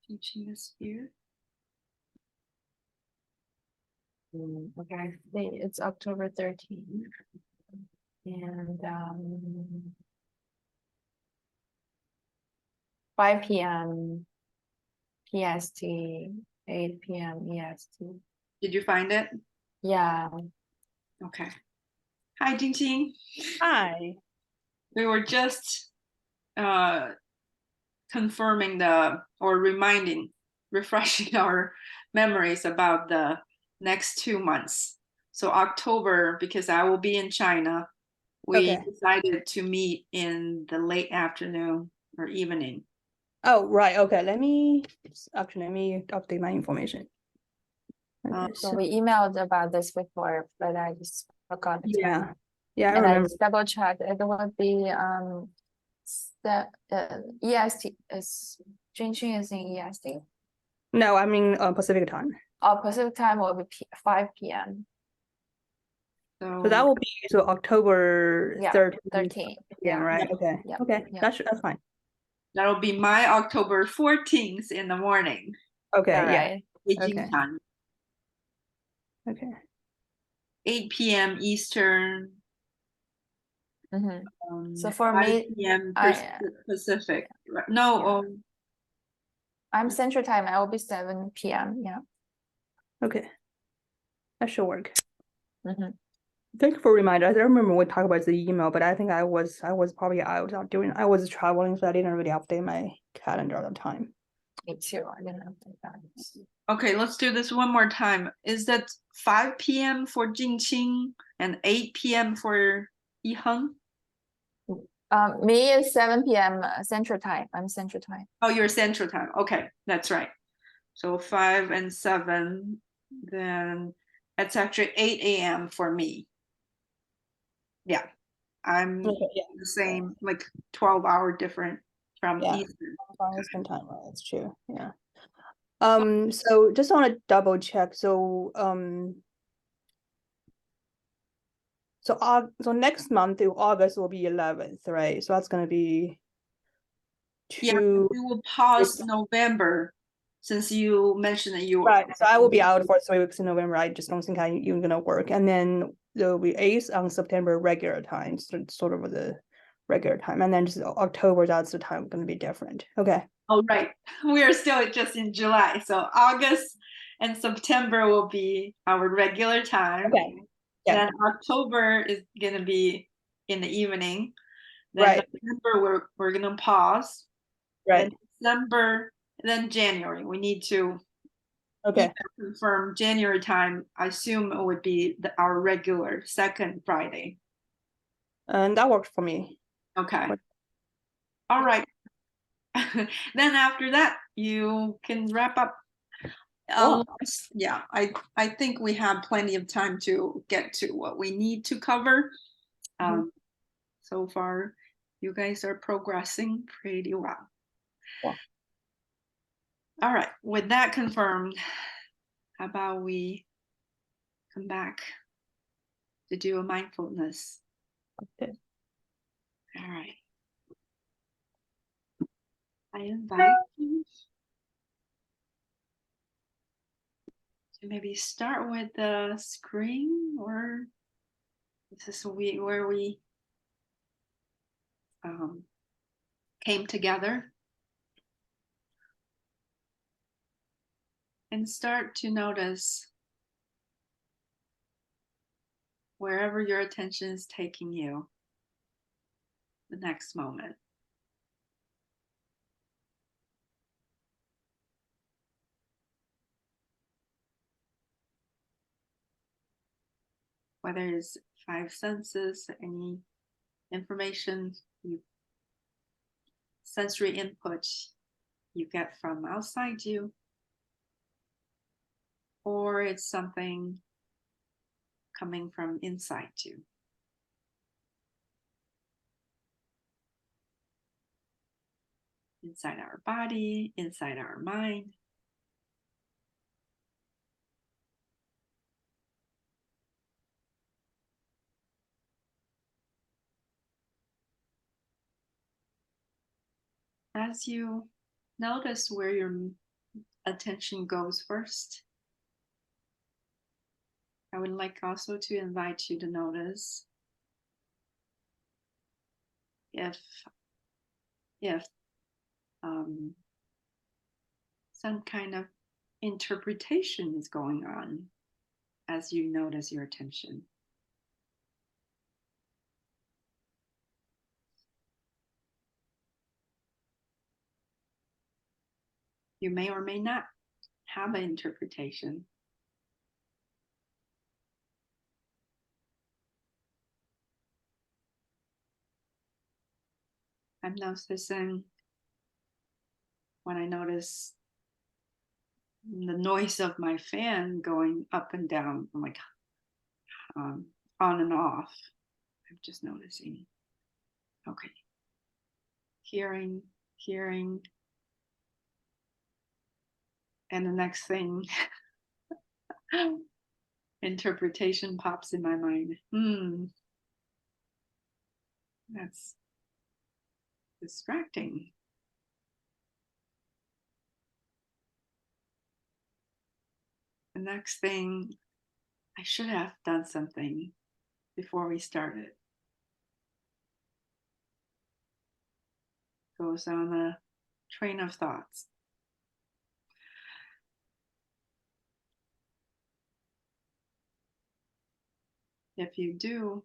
Teaching this here. Okay, it's October 13th. And 5 p.m. PST, 8 p.m. EST. Did you find it? Yeah. Okay. Hi, Jing. Hi. We were just confirming refreshing our memories about the next 2 months. So October, because I will be in China, we decided to meet in the late afternoon or evening. Oh, right. Okay. Let me update my information. Okay, So we emailed about this before, but I just forgot the time. Yeah, I And remember. I just double checked. It would be EST is Jinqing is in EST. No, I mean Pacific time. Oh, Pacific time will be 5 p.m. So that will be October 13. Yeah, right. Okay. Yep. Okay. Yep. That's fine. That'll be my October 14th in the morning. Okay. All Yeah. right. Beijing time. Okay. 8 p.m. Eastern. So for 5 me, p.m. Pacific. No, I'm Central Time. I will be 7 p.m. Yeah. Okay. That should work. Thank you for reminder. I don't remember what we talked about the email, but I think I was probably out I was traveling, so I didn't really update my calendar at the time. Me too. I didn't update that. Okay, let's do this one more time. Is that 5 p.m. for Jingqing and 8 p.m. for Yiheng? Me is 7 p.m. Central Time. I'm Central Time. Oh, you're Central Time. Okay, that's right. So 5 and 7, then that's actually 8 a.m. for me. Yeah, I'm the same, like 12-hour different from Eastern. Eastern time, right? That's true. Yeah. So just want to double check. So so next month, August will be 11th, right? So that's gonna be we will pause November since you mentioned that you right. So I will be out for 3 weeks in November. I just don't think you're gonna work. And then there'll be 8th on September regular time, sort of the regular time. And then just October, that's the time gonna be different. Okay. Oh, right. We are still just in July. So August and September will be our regular time. Okay. Then October is gonna be in the evening. Then November we're gonna pause. Right. Then December, then January. We need to confirm January time. I assume it would be our regular second Friday. And that works for me. Okay. All right. Then after that, you can wrap up. Yeah, I think we have plenty of time to get to what we need to cover. So far, you guys are progressing pretty well. All right, with that confirmed, how about we come back to do a mindfulness? Okay. All right. I invite you to maybe start with the screen, or this is where we came together, and start to notice wherever your attention is taking you the next moment. Whether it's 5 senses, any information, sensory input you get from outside you, or it's something coming from inside you. Inside our body, inside our mind. As you notice where your attention goes first. I would like also to invite you to notice if some kind of interpretation is going on as you notice your attention. You may or may not have an interpretation. I'm noticing when I notice the noise of my fan going up and down, like on and off. I'm just noticing. Okay. Hearing. And the next thing, interpretation pops in my mind. That's distracting. The next thing, I should have done something before we started. Goes on a train of thoughts. If you do,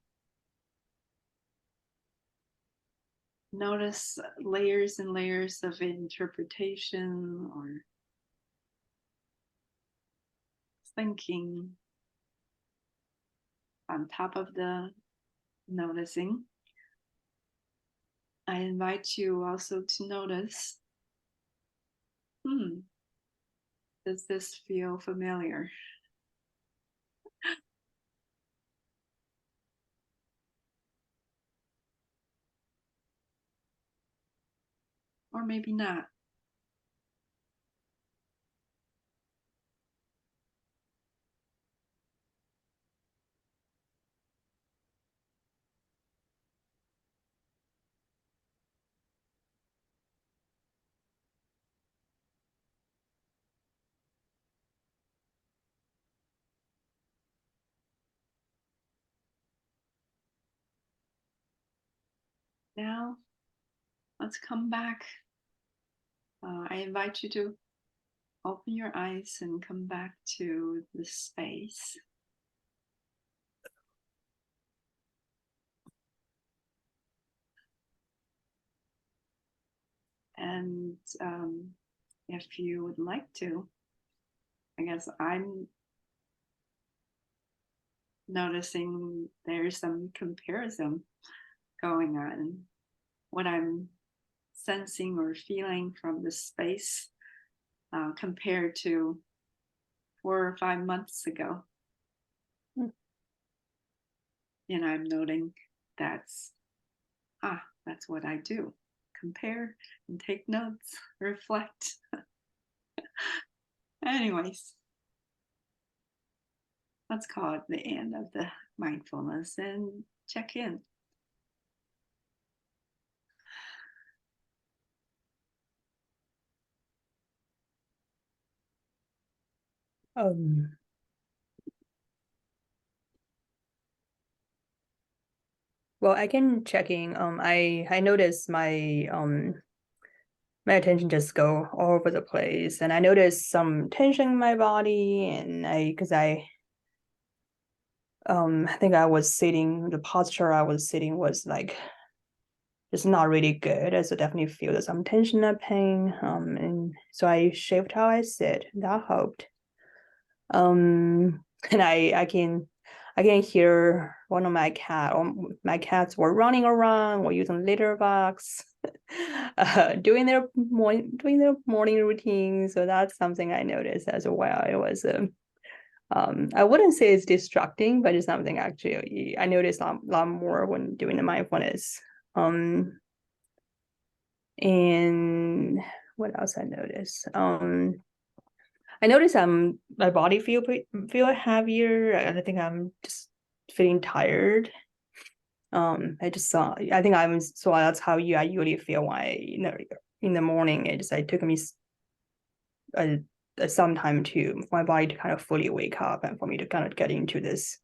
notice layers and layers of interpretation or thinking on top of the noticing. I invite you also to notice, does this feel familiar? Or maybe not. Now, let's come back. I invite you to open your eyes and come back to the space. And if you would like to, I guess I'm noticing there's some comparison going on. What I'm sensing or feeling from the space compared to 4 or 5 months ago. And I'm noting that's what I do. Compare and take notes, reflect. Anyways, let's call it the end of the mindfulness and check in. Well, I can checking. I noticed my my attention just go all over the place, and I noticed some tension in my body, and I think I was sitting, the posture I was sitting was like it's not really good. I so definitely feel there's some tension and pain. And so I shaped how I sit. That helped. And I can hear one of my cats were running around or using litter box, doing their morning routine. So that's something I noticed as well. It was I wouldn't say it's distracting, but it's something actually I noticed a lot more when doing the mindfulness. And what else I noticed? I noticed my body feel heavier. I think I'm just feeling tired. I just saw. I think I'm so that's how I usually feel when in the morning. It took me some time to for my body to kind of fully wake up and for me to kind of get into this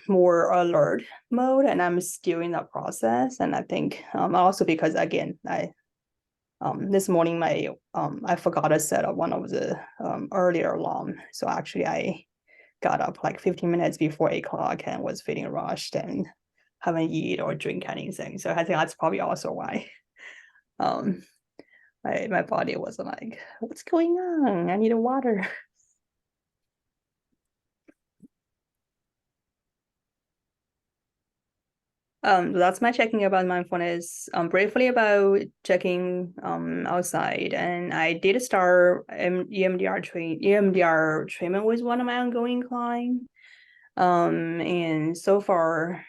more alert mode, and I'm still in that process. And I think also because again I this morning I forgot to set up one of the earlier alarm, so actually I got up like 15 minutes before 8 o'clock and was feeling rushed and haven't eat or drink anything. So I think that's probably also why my body wasn't like, what's going on? I need a water. That's my checking about mindfulness. Briefly about checking outside, and I did start EMDR treatment with one of my ongoing clients. And so far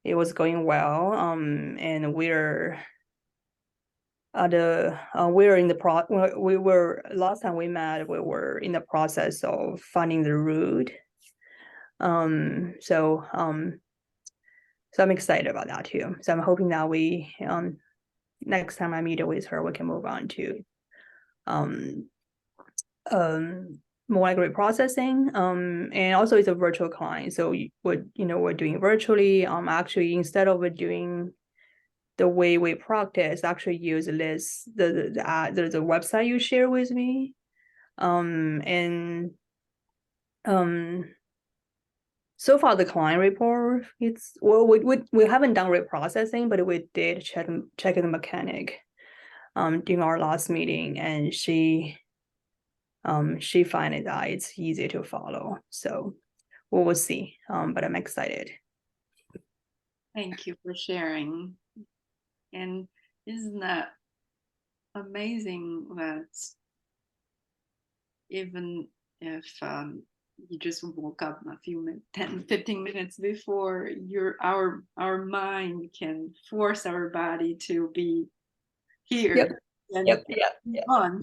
it was going well. And we're in the we were last time we met, we were in the process of finding the route. So I'm excited about that too. So I'm hoping that we next time I meet with her, we can move on to more like reprocessing. And also it's a virtual client, so we're doing virtually. Actually, instead of doing the way we practice, actually use this the website you share with me. So far the client report, it's well, we haven't done reprocessing, but we did check the mechanic during our last meeting, and she find that it's easy to follow. So we will see. But I'm excited. Thank you for sharing. And isn't that amazing that even if you just woke up a few minutes, 10, 15 minutes before, our mind can force our body to be here. Yep. And Yep. on.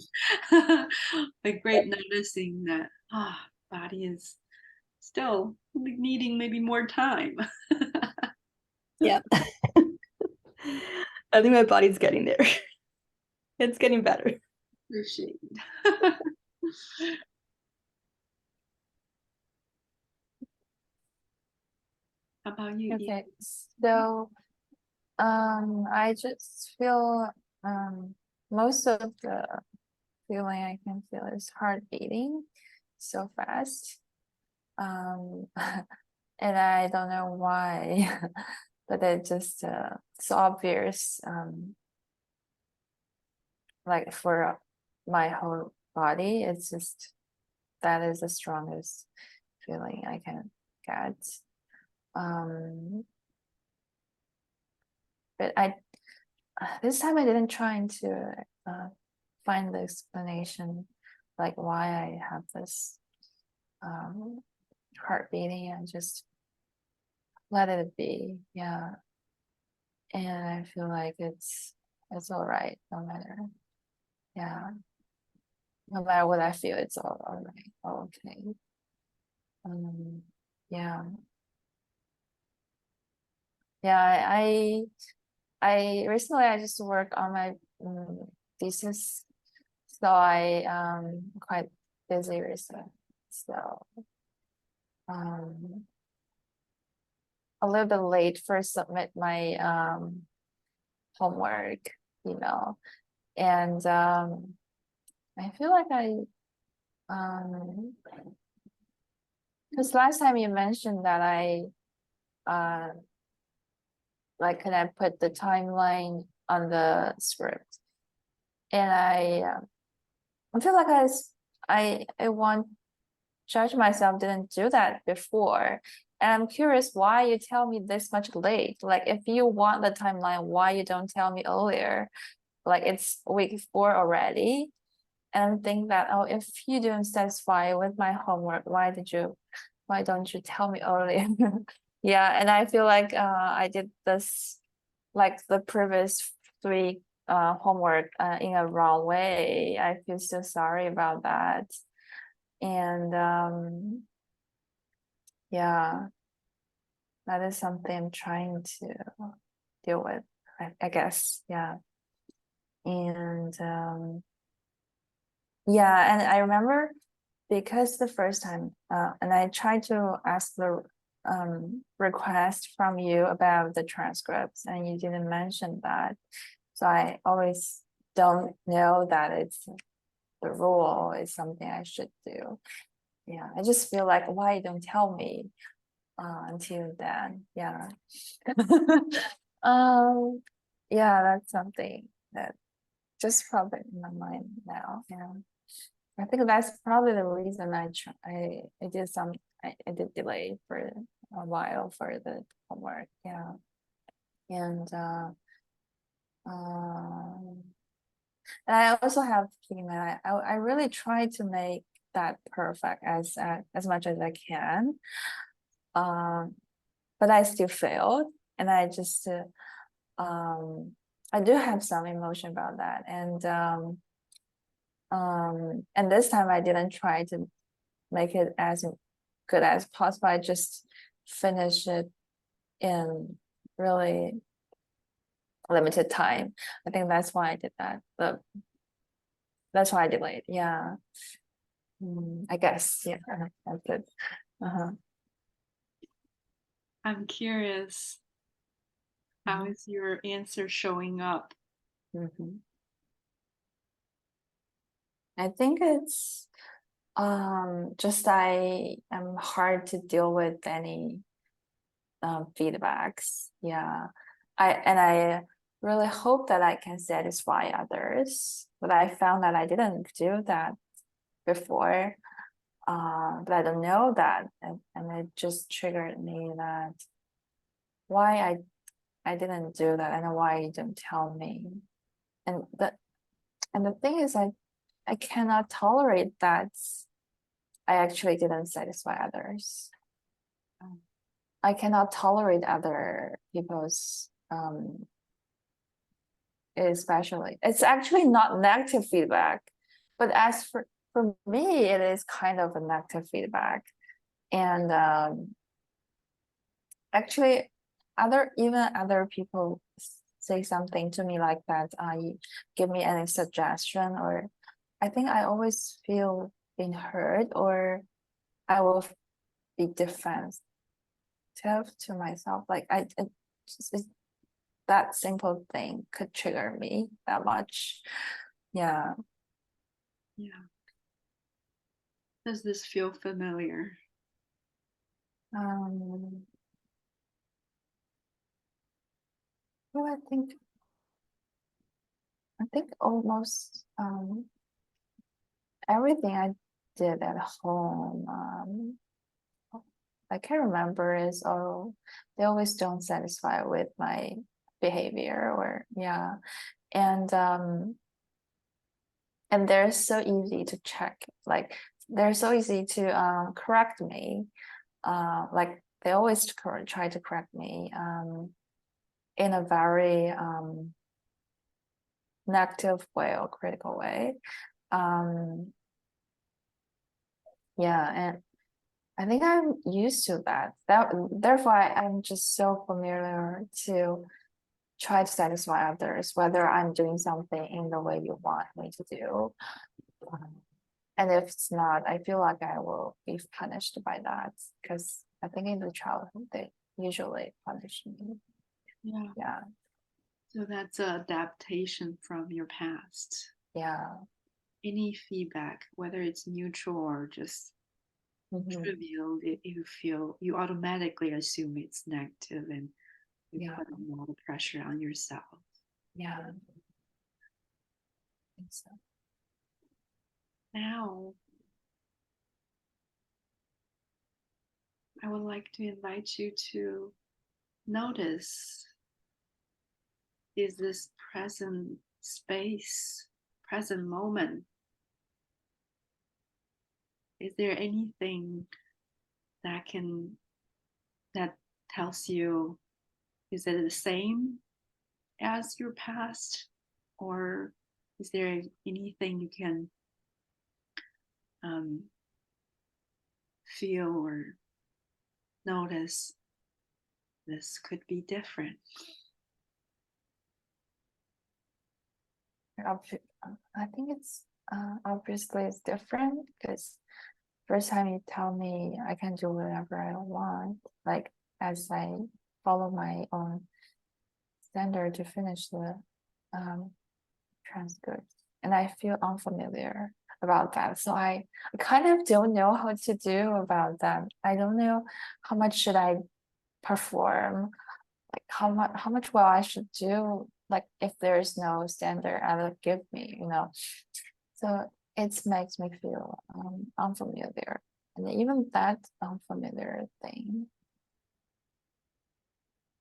Like great noticing that body is still needing maybe more time. Yeah. I think my body's getting there. It's getting better. Appreciate it. How about you? Ian? Okay, so I just feel most of the feeling I can feel is heart beating so fast. And I don't know why, but it just it's obvious. Like for my whole body, it's just that is the strongest feeling I can get. But this time I didn't try to find the explanation, like why I have this heart beating, and just let it be. Yeah, and I feel like it's all right, no matter. Yeah, no matter what I feel, it's all right, all okay. Yeah. Yeah, I recently I just work on my thesis, so I quite busy recently. So a little bit late for submit my homework email, and I feel like because last time you mentioned that I like, can I put the timeline on the script, and I feel like I want judge myself didn't do that before. And I'm curious why you tell me this much late. Like, if you want the timeline, why you don't tell me earlier? Like, it's week 4 already. And I'm thinking that, oh, if you don't satisfy with my homework, why don't you tell me earlier? Yeah, and I feel like I did this, like the previous 3 homework in a wrong way. I feel so sorry about that. And yeah, that is something I'm trying to deal with, I guess. Yeah. And yeah, and I remember because the first time, and I tried to ask the request from you about the transcripts, and you didn't mention that. So I always don't know that it's the rule is something I should do. Yeah, I just feel like, why you don't tell me until then? Yeah. um, yeah, that's something that just popped in my mind now. Yeah. I think that's probably the reason I did I did delay for a while for the homework. Yeah. And um and I also have keep in mind, I really try to make that perfect as much as I can. But I still failed, and I just I do have some emotion about that, and this time I didn't try to make it as good as possible. I just finished it in really limited time. I think that's why I did that. But that's why I delayed. Yeah. I guess. Yeah. That's it. Uh-huh. I'm curious, how is your answer showing up? Mhm. I think it's just I am hard to deal with any feedbacks. Yeah. I really hope that I can satisfy others, but I found that I didn't do that before. But I don't know that, and it just triggered me that why I didn't do that, and why you didn't tell me. And the thing is, I cannot tolerate that I actually didn't satisfy others. I cannot tolerate other people's especially, it's actually not negative feedback, but as for me, it is kind of a negative feedback. And actually even other people say something to me like that, give me any suggestion, or I think I always feel being heard, or I will be defensive to myself. Like that simple thing could trigger me that much. Yeah. Yeah. Does this feel familiar? Well, I think almost everything I did at home, I can remember is, oh, they always don't satisfy with my behavior, or yeah. And they're so easy to check, like they're so easy to correct me. Like they always try to correct me in a very negative way or critical way. Yeah, and I think I'm used to that. Therefore I'm just so familiar to try to satisfy others, whether I'm doing something in the way you want me to do. And if it's not, I feel like I will be punished by that, because I think in the childhood they usually punish me. Yeah. Yeah. So that's an adaptation from your past. Yeah. Any feedback, whether it's neutral or just trivial, you automatically assume it's negative, and you Yeah. put a lot of pressure on yourself. Yeah. I think so. Now, I would like to invite you to notice, is this present space, present moment, is there anything that tells you, is it the same as your past, or is there anything you can feel or notice this could be different? I think it's obviously it's different because first time you tell me I can do whatever I want, like as I follow my own standard to finish the transcript, and I feel unfamiliar about that. So I kind of don't know how to do about that. I don't know how much should I perform, like how much well I should do, like if there's no standard I will give me, you know. So it makes me feel unfamiliar. And even that unfamiliar thing,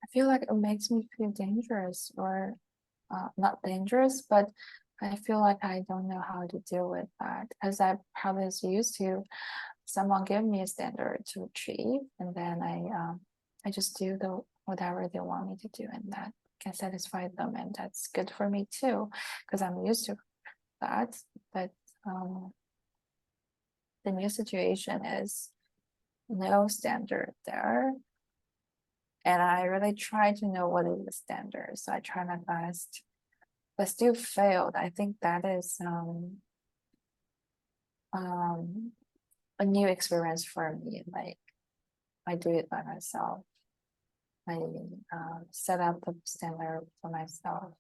I feel like it makes me feel dangerous or not dangerous, but I feel like I don't know how to deal with that because I probably is used to someone give me a standard to achieve, and then I just do the whatever they want me to do, and that can satisfy them, and that's good for me too because I'm used to that. But the new situation is no standard there, and I really try to know what is the standard, so I try my best but still failed. I think that is a new experience for me. Like I do it by myself. I set up the standard for myself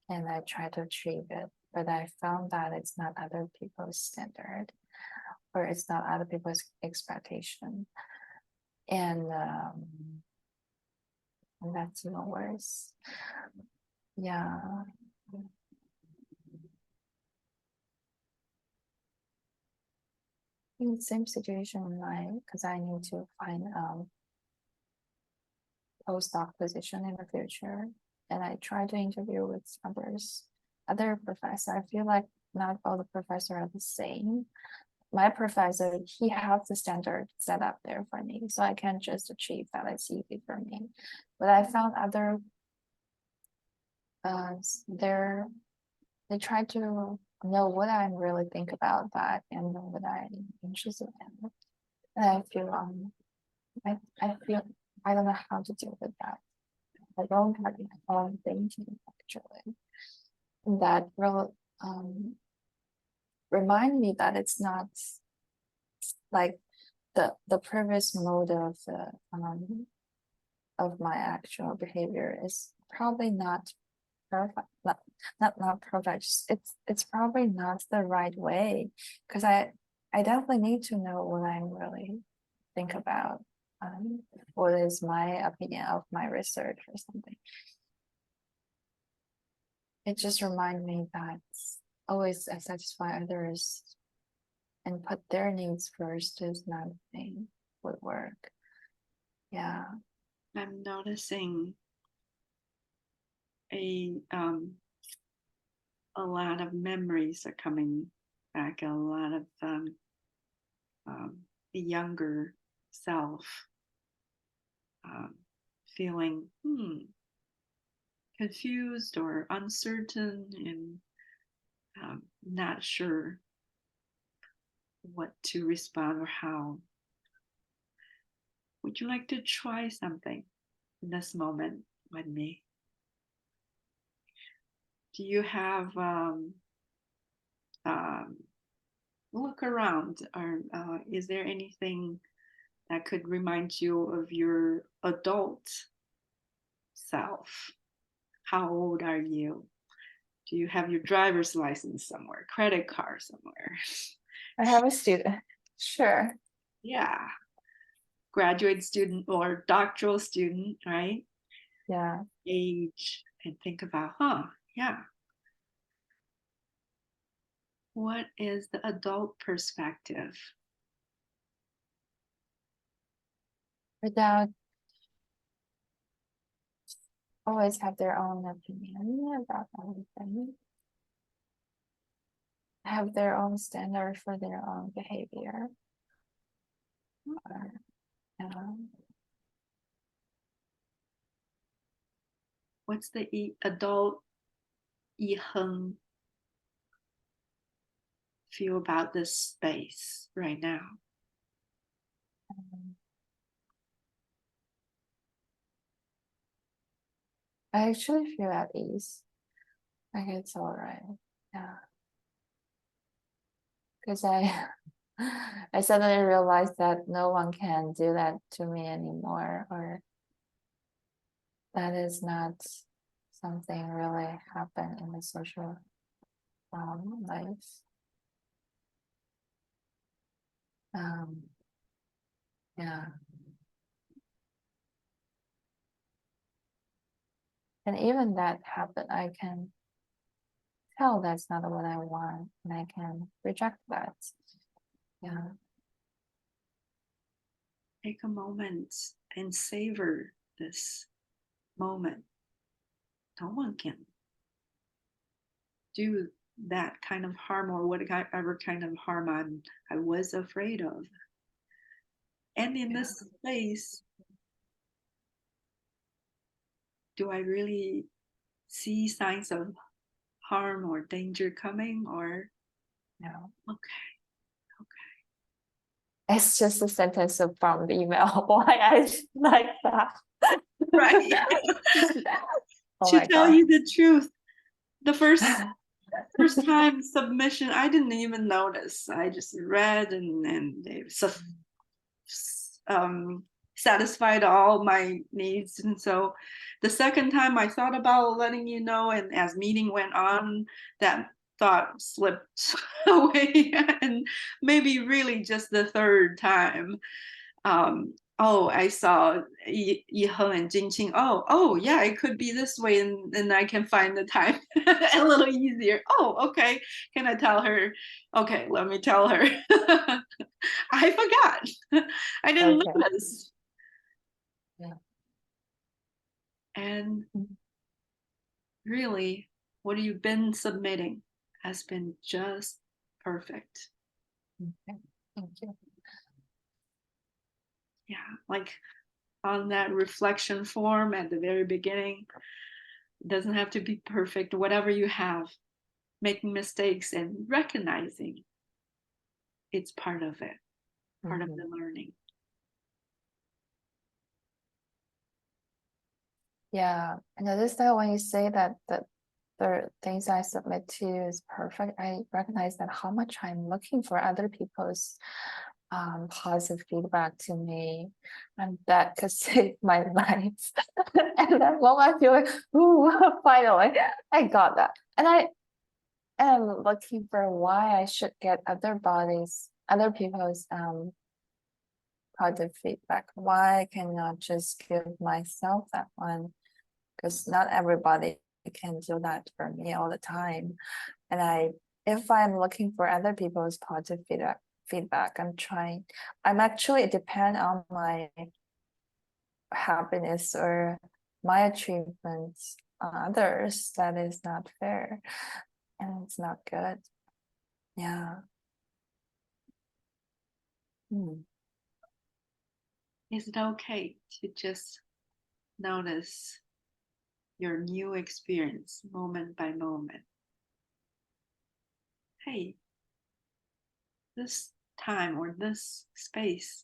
and I try to achieve it. But I found that it's not other people's standard or it's not other people's expectation. And that's even worse. Yeah. In the same situation, because I need to find postdoc position in the future, and I try to interview with other professors. I feel like not all the professors are the same. My professor, he has the standard set up there for me, so I can just achieve that. It's easy for me. But I found other, they try to know what I really think about that and what I'm interested in. And I feel I feel I don't know how to deal with that. I don't have my own thinking actually. And that will remind me that it's not like the previous mode of my actual behavior is probably not perfect, not perfect. It's probably not the right way because I definitely need to know what I'm really think about. What is my opinion of my research or something. It just reminds me that always satisfy others and put their needs first is not a thing would work. Yeah. I'm noticing a lot of memories are coming back, a lot of the younger self feeling confused or uncertain and not sure what to respond or how. Would you like to try something in this moment with me? Do you have look around, or is there anything that could remind you of your adult self? How old are you? Do you have your driver's license somewhere, credit card somewhere? I have a student. Sure. Yeah. Graduate student or doctoral student, right? Yeah. Age and think about, yeah. What is the adult perspective? Without always have their own opinion about everything. Have their own standard for their own behavior. Or, What's the adult Yiheng feel about this space right now? I actually feel at ease Like it's all right. Yeah. Because I I suddenly realized that no one can do that to me anymore, or that is not something really happen in the social life. Yeah. And even that happen, I can tell that's not what I want, and I can reject that. Yeah. Take a moment and savor this moment. No one can do that kind of harm or whatever kind of harm I was afraid of. And in this space, do I really see signs of harm or danger coming? Or No. okay, It's just a sentence from the email. Why I like that. right. Oh To my tell God. you the truth, the first time submission, I didn't even notice. I just read and they satisfied all my needs. And so the second time I thought about letting you know, and as meeting went on, that thought slipped away. And maybe really just the third time, oh, I saw Yiheng and Jingqing. Oh, yeah, it could be this way, and I can find the time a little easier. Oh, okay. Can I tell her? Okay, let me tell her. I forgot. I didn't Okay. notice. Yeah. And Mhm. really, what you've been submitting has been just perfect. Okay. Thank you. Yeah, like on that reflection form at the very beginning, it doesn't have to be perfect. Whatever you have, making mistakes and recognizing it's part of it, part of the learning. Yeah, and notice that when you say that the things I submit to is perfect, I recognize that how much I'm looking for other people's positive feedback to me, and that could save my life. And that moment I feel like, ooh, finally, I got that. And I am looking for why I should get other people's positive feedback. Why I cannot just give myself that one? Because not everybody can do that for me all the time. And if I'm looking for other people's positive feedback, I'm actually depend on my happiness or my achievements on others. That is not fair, and it's not good. Yeah. Is it okay to just notice your new experience moment by moment? Hey, this time or this space,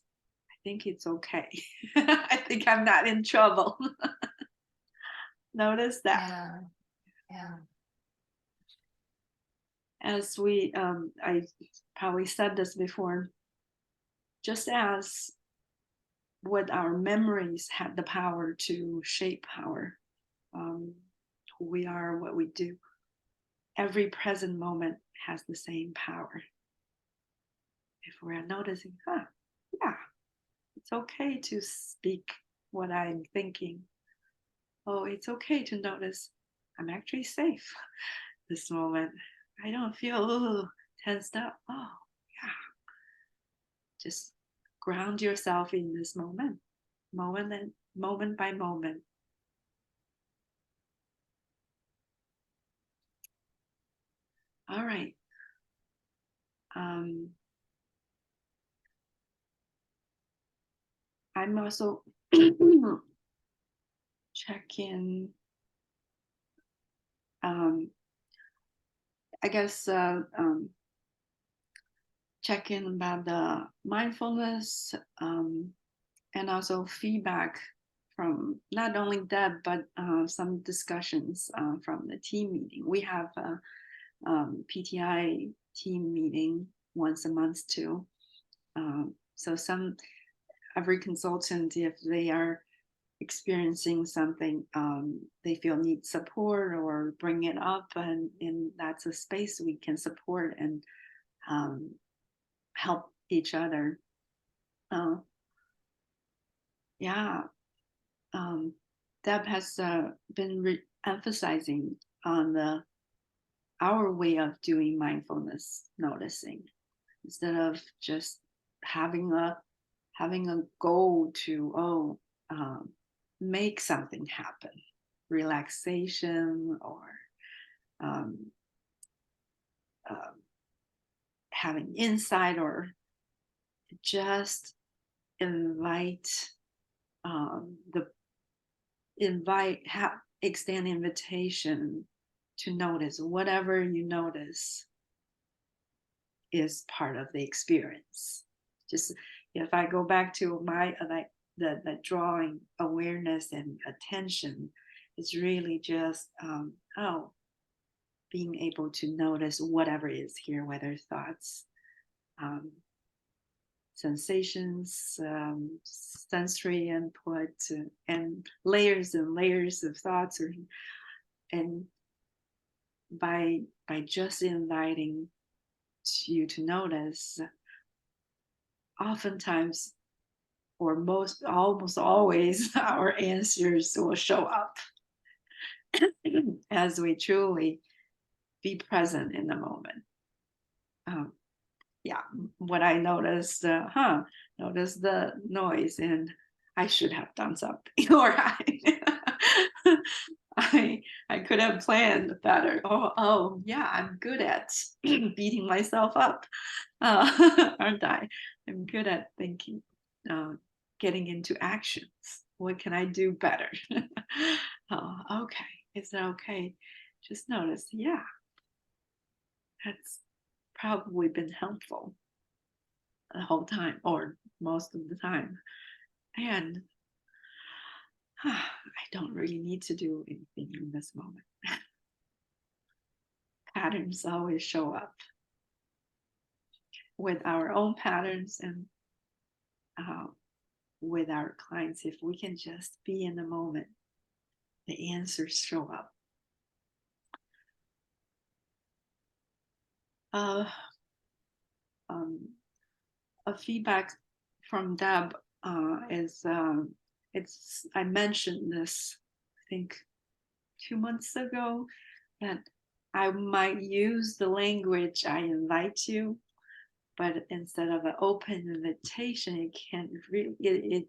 I think it's okay. I think I'm not in trouble. Notice that. Yeah. Yeah. As I probably said this before, just as what our memories had the power to shape who we are, what we do, every present moment has the same power. If we're noticing, yeah, it's okay to speak what I'm thinking. Oh, it's okay to notice I'm actually safe this moment. I don't feel tensed up. Oh, yeah. Just ground yourself in this moment by moment. All right. I'm also checking. I guess check in about the mindfulness and also feedback from not only Deb, but some discussions from the team meeting. We have a PTI team meeting once a month too. So every consultant, if they are experiencing something they feel needs support or bring it up, and that's a space we can support and help each other. Yeah, Deb has been emphasizing on our way of doing mindfulness noticing, instead of just having a goal to make something happen, relaxation, or having insight, or just extend invitation to notice whatever you notice is part of the experience. Just if I go back to my the drawing awareness and attention, it's really just being able to notice whatever is here, whether thoughts, sensations, sensory input, and layers of thoughts, and by just inviting you to notice, oftentimes, or almost always, our answers will show up as we truly be present in the moment. Yeah, what I noticed, notice the noise, and I should have done something, or I could have planned better. Oh yeah, I'm good at beating myself up, aren't I? I'm good at thinking, getting into actions. What can I do better? Oh, okay. Is that okay? Just notice, yeah, that's probably been helpful the whole time, or most of the time. And I don't really need to do anything in this moment. Patterns always show up with our own patterns, and with our clients. If we can just be in the moment, the answers show up. A feedback from Deb is I mentioned this, I think 2 months ago, that I might use the language "I invite you," but instead of an open invitation, it can't really. It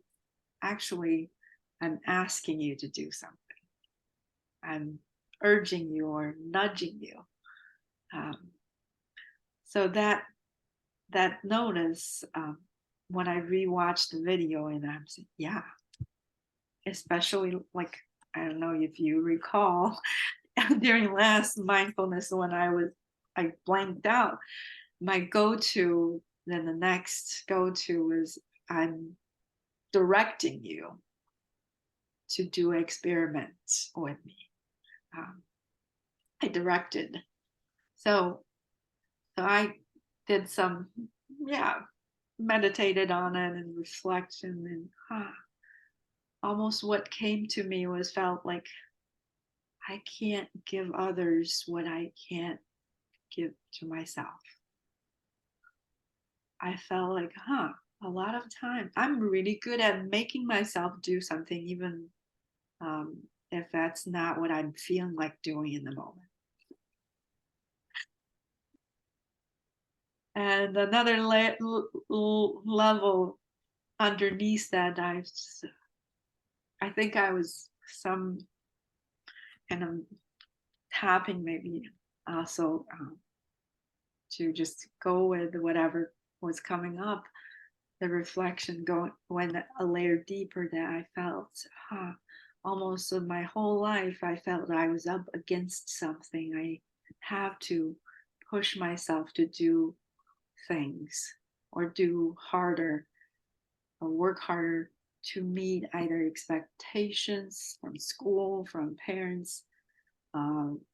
actually, I'm asking you to do something. I'm urging you or nudging you. So that notice, when I rewatched the video, and I'm saying, yeah, especially, like, I don't know if you recall, during last mindfulness, when I blanked out, my go-to, then the next go-to is, I'm directing you to do experiments with me. I directed. So I did some, meditated on it and reflection, and almost what came to me felt like I can't give others what I can't give to myself. I felt like, a lot of time I'm really good at making myself do something, even if that's not what I'm feeling like doing in the moment. And another level underneath that, I think I was some kind of tapping, maybe also to just go with whatever was coming up. The reflection went a layer deeper, that I felt almost my whole life, I felt I was up against something. I have to push myself to do things, or do harder, or work harder to meet either expectations from school, from parents,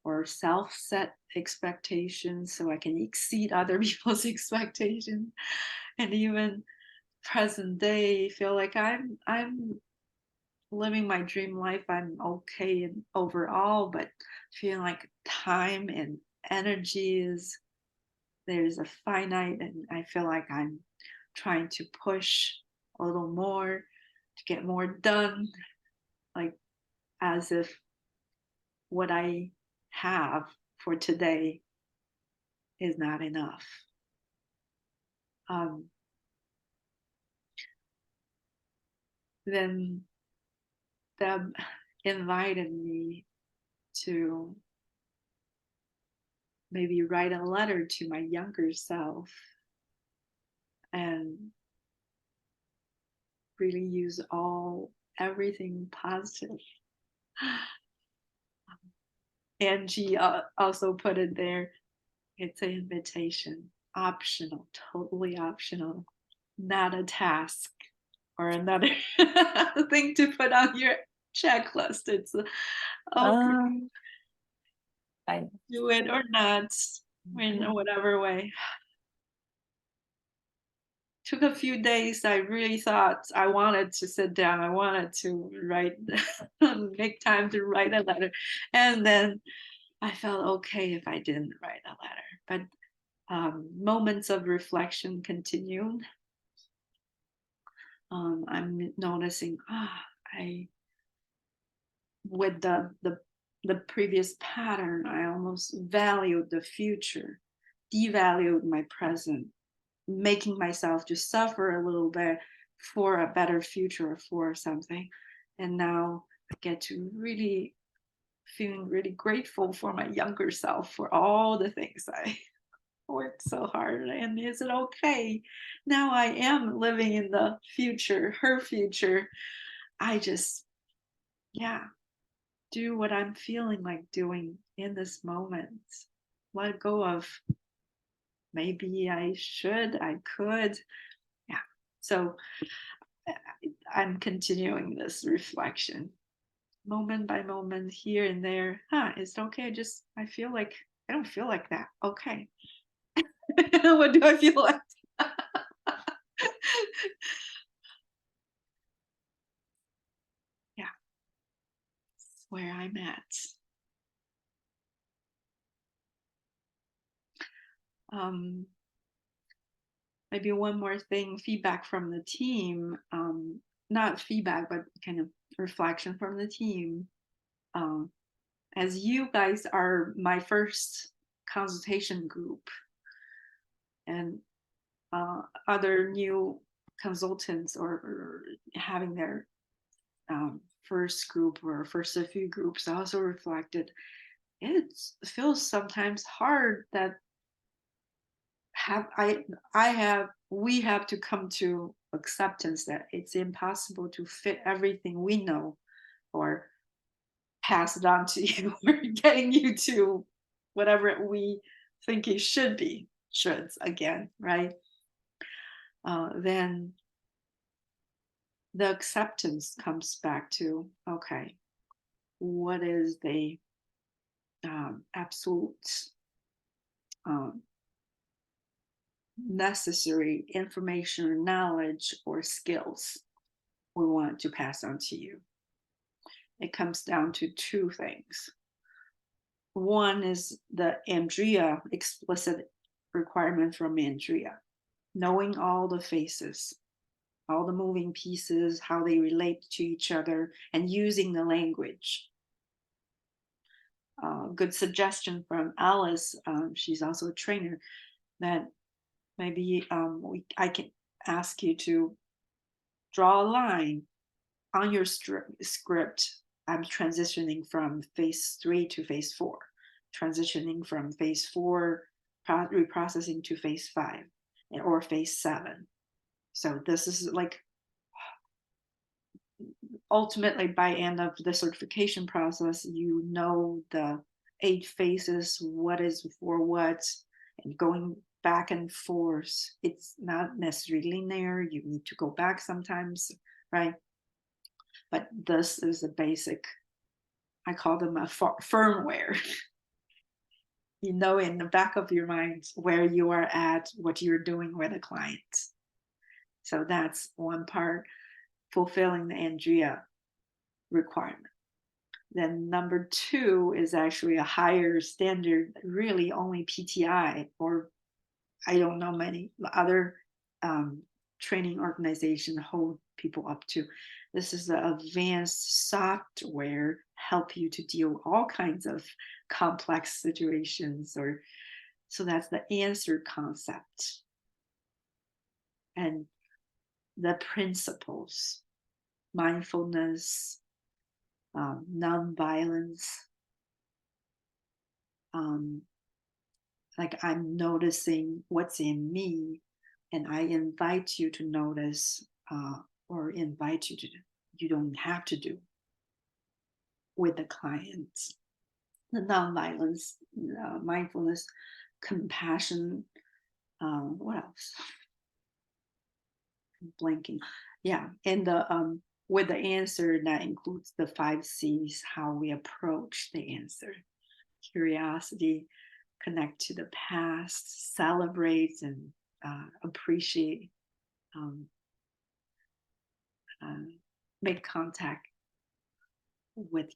or self-set expectations so I can exceed other people's expectations, and even present day feel like I'm living my dream life. I'm okay and overall, but feeling like time and energy is there's a finite, and I feel like I'm trying to push a little more to get more done, like as if what I have for today is not enough. Then Deb invited me to maybe write a letter to my younger self and really use everything positive. And she also put it there. It's an invitation, optional, totally optional, not a task or another thing to put on your checklist. It's okay, I do it or not in whatever way. Took a few days. I really thought I wanted to sit down. I wanted to write, make time to write a letter. And then I felt okay if I didn't write a letter. But moments of reflection continued. I'm noticing, I with the previous pattern, I almost valued the future, devalued my present, making myself just suffer a little bit for a better future or for something. And now I get to really feeling really grateful for my younger self for all the things I worked so hard. And is it okay? Now I am living in the future, her future. I just, yeah, do what I'm feeling like doing in this moment. Let go of maybe I should, I could. Yeah. So I'm continuing this reflection moment by moment here and there. It's okay. I feel like I don't feel like that. Okay. What do I feel like? Yeah. That's where I'm at. Maybe one more thing, feedback from the team. Not feedback, but kind of reflection from the team. As you guys are my first consultation group, and other new consultants or having their first group or first a few groups also reflected, it feels sometimes hard that we have to come to acceptance that it's impossible to fit everything we know or pass it on to you or getting you to whatever we think it should be, shoulds again, right? Then the acceptance comes back to, okay, what is the absolute necessary information or knowledge or skills we want to pass on to you? It comes down to two things. One is the Andrea explicit requirement from Andrea, knowing all the faces, all the moving pieces, how they relate to each other, and using the language. Good suggestion from Alice. She's also a trainer, that maybe I can ask you to draw a line on your script. I'm transitioning from phase 3 to phase 4, transitioning from phase 4 reprocessing to phase 5 or phase 7. So this is like ultimately by end of the certification process, you know the 8 phases, what is for what, and going back and forth. It's not necessarily linear. You need to go back sometimes, right? but this is a basic, I call them a firmware. You know, in the back of your mind where you are at, what you're doing with a client. So that's one part, fulfilling the Andrea requirement. Then number two is actually a higher standard, really only PTI, or I don't know many other training organizations hold people up to. This is the advanced software, help you to deal with all kinds of complex situations, or so that's the answer concept. And the principles, mindfulness, nonviolence, like I'm noticing what's in me, and I invite you to notice, or invite you to do. You don't have to do with the clients. The nonviolence, mindfulness, compassion. What else? I'm blanking. Yeah, and the with the answer that includes the 5 C's, how we approach the answer: curiosity, connect to the past, celebrate and appreciate, make contact with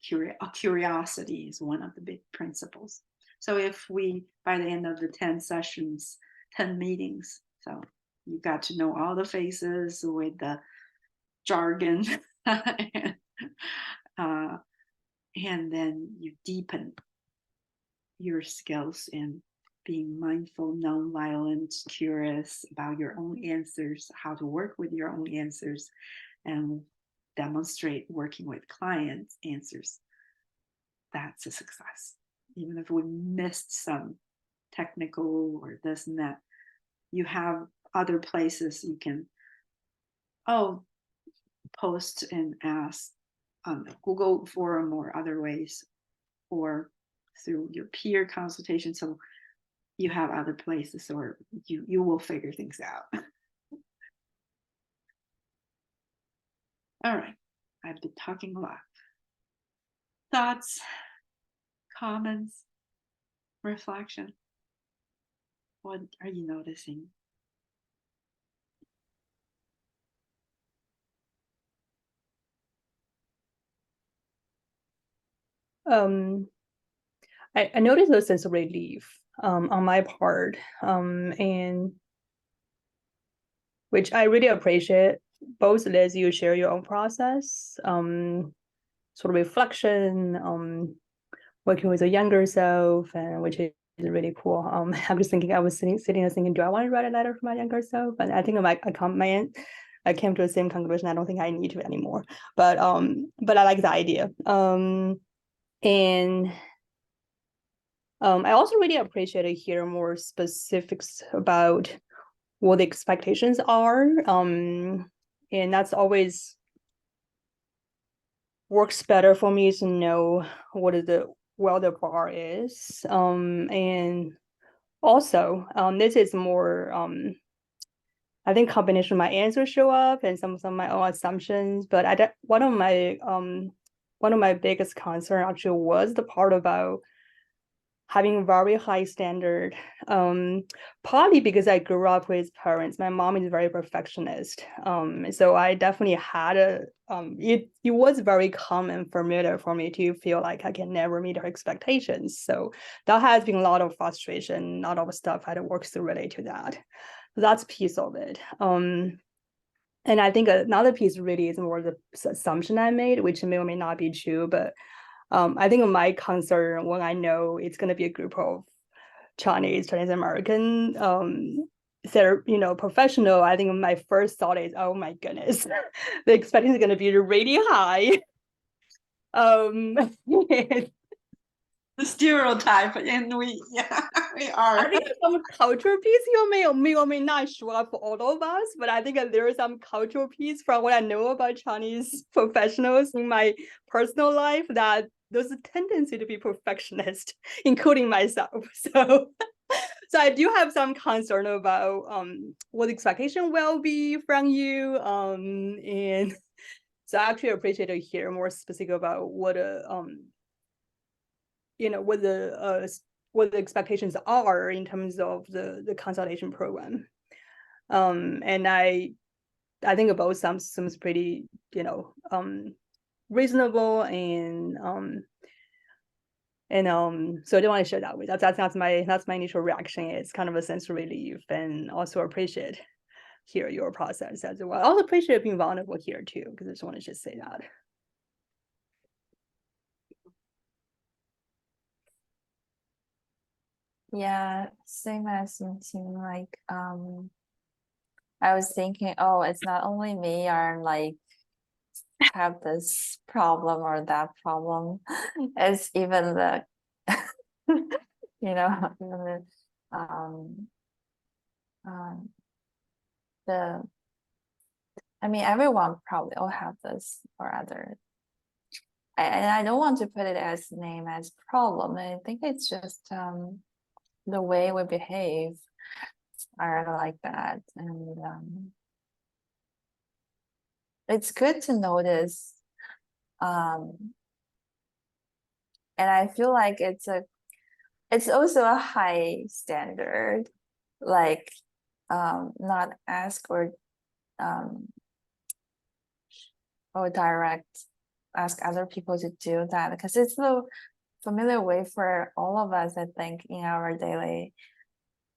curiosity is one of the big principles. So if we, by the end of the 10 sessions, 10 meetings, so you got to know all the faces with the jargon, and then you deepen your skills in being mindful, nonviolent, curious about your own answers, how to work with your own answers, and demonstrate working with clients' answers. That's a success. Even if we missed some technical or this and that, you have other places you can, post and ask on the Google forum or other ways, or through your peer consultation. So you have other places, or you will figure things out. All right, I've been talking a lot. Thoughts, comments, reflection? What are you noticing? I noticed a sense of relief on my part, and which I really appreciate. Both as you share your own process, sort of reflection, working with a younger self, and which is really cool. I'm just thinking, I was sitting and thinking, do I want to write a letter for my younger self? And I think I came to the same conclusion. I don't think I need to anymore. But I like the idea. And I also really appreciate to hear more specifics about what the expectations are. And that's always works better for me to know what is the bar is. And also, this is more I think combination of my answers show up and some of my own assumptions. But one of my biggest concern actually was the part about having very high standard, partly because I grew up with parents. My mom is very perfectionist. So I definitely had it was very common, familiar for me to feel like I can never meet her expectations. So that has been a lot of frustration, a lot of stuff I had to work through related to that. So that's a piece of it. And I think another piece really is more the assumption I made, which may or may not be true, but I think my concern when I know it's going to be a group of Chinese American, professional, I think my first thought is, oh my goodness, the expectation is going to be really high. The stereotype, and we are. I think some cultural piece here may or may not show up for all of us, but I think there is some cultural piece from what I know about Chinese professionals in my personal life that there's a tendency to be perfectionist, including myself. So I do have some concern about what expectation will be from you. And So I actually appreciate to hear more specific about what what the expectations are in terms of the consultation program. And I think both seems pretty, reasonable and so I don't want to share that with that's my initial reaction. It's kind of a sense of relief and also appreciate hear your process as well. I also appreciate being vulnerable here too, because I just want to just say that. Yeah, same as you, Tim. Like, I was thinking, oh, it's not only me are like have this problem or that problem. It's even the, you know, even the, I mean, everyone probably all have this or other. And I don't want to put it as name as problem. I think it's just the way we behave are like that, and it's good to notice. And I feel like it's also a high standard, like not ask or direct ask other people to do that, because it's the familiar way for all of us, I think, in our daily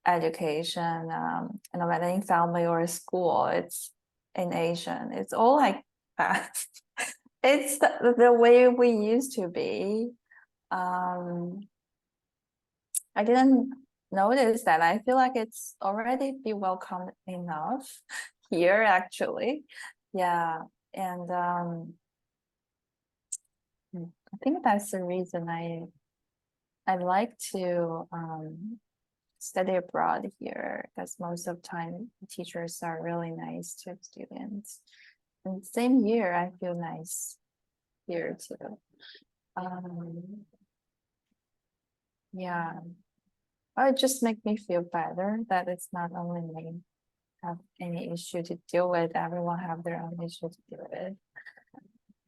education, no matter in family or school, it's in Asian, it's all like that. It's the way we used to be. I didn't notice that. I feel like it's already be welcome enough here, actually. Yeah, and I think that's the reason I like to study abroad here, because most of the time teachers are really nice to students. And same year, I feel nice here too. Yeah, it just make me feel better that it's not only me have any issue to deal with, everyone have their own issue to deal with.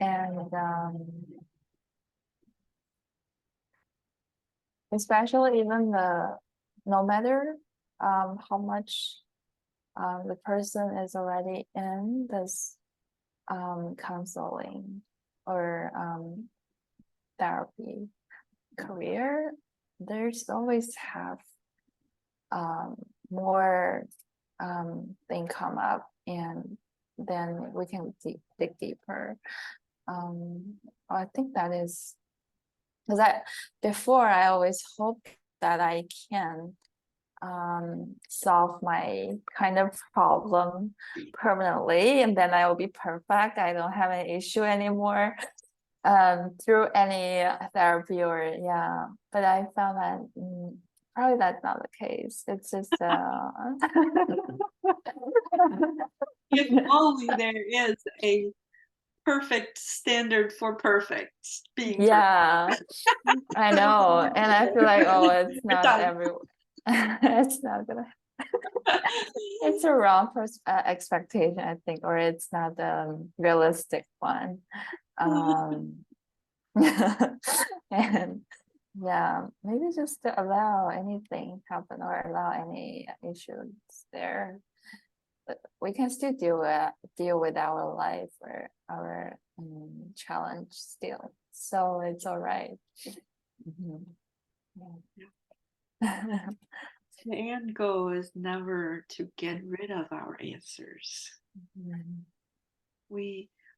And especially even no matter how much the person is already in this counseling or therapy career, there's always have more thing come up, and then we can dig deeper. I think that is because before I always hoped that I can solve my kind of problem permanently, and then I will be perfect. I don't have an issue anymore through any therapy or yeah. But I found that probably that's not the case. It's just If only there is a perfect standard for perfect being yeah, I know, and I feel like, oh, it's not done. it's not gonna. It's a wrong expectation, I think, or it's not the realistic one. And yeah, maybe just to allow anything happen or allow any issues there. But we can still deal with our life or our challenge still. So it's all right. Yeah. The end goal is never to get rid of our answers.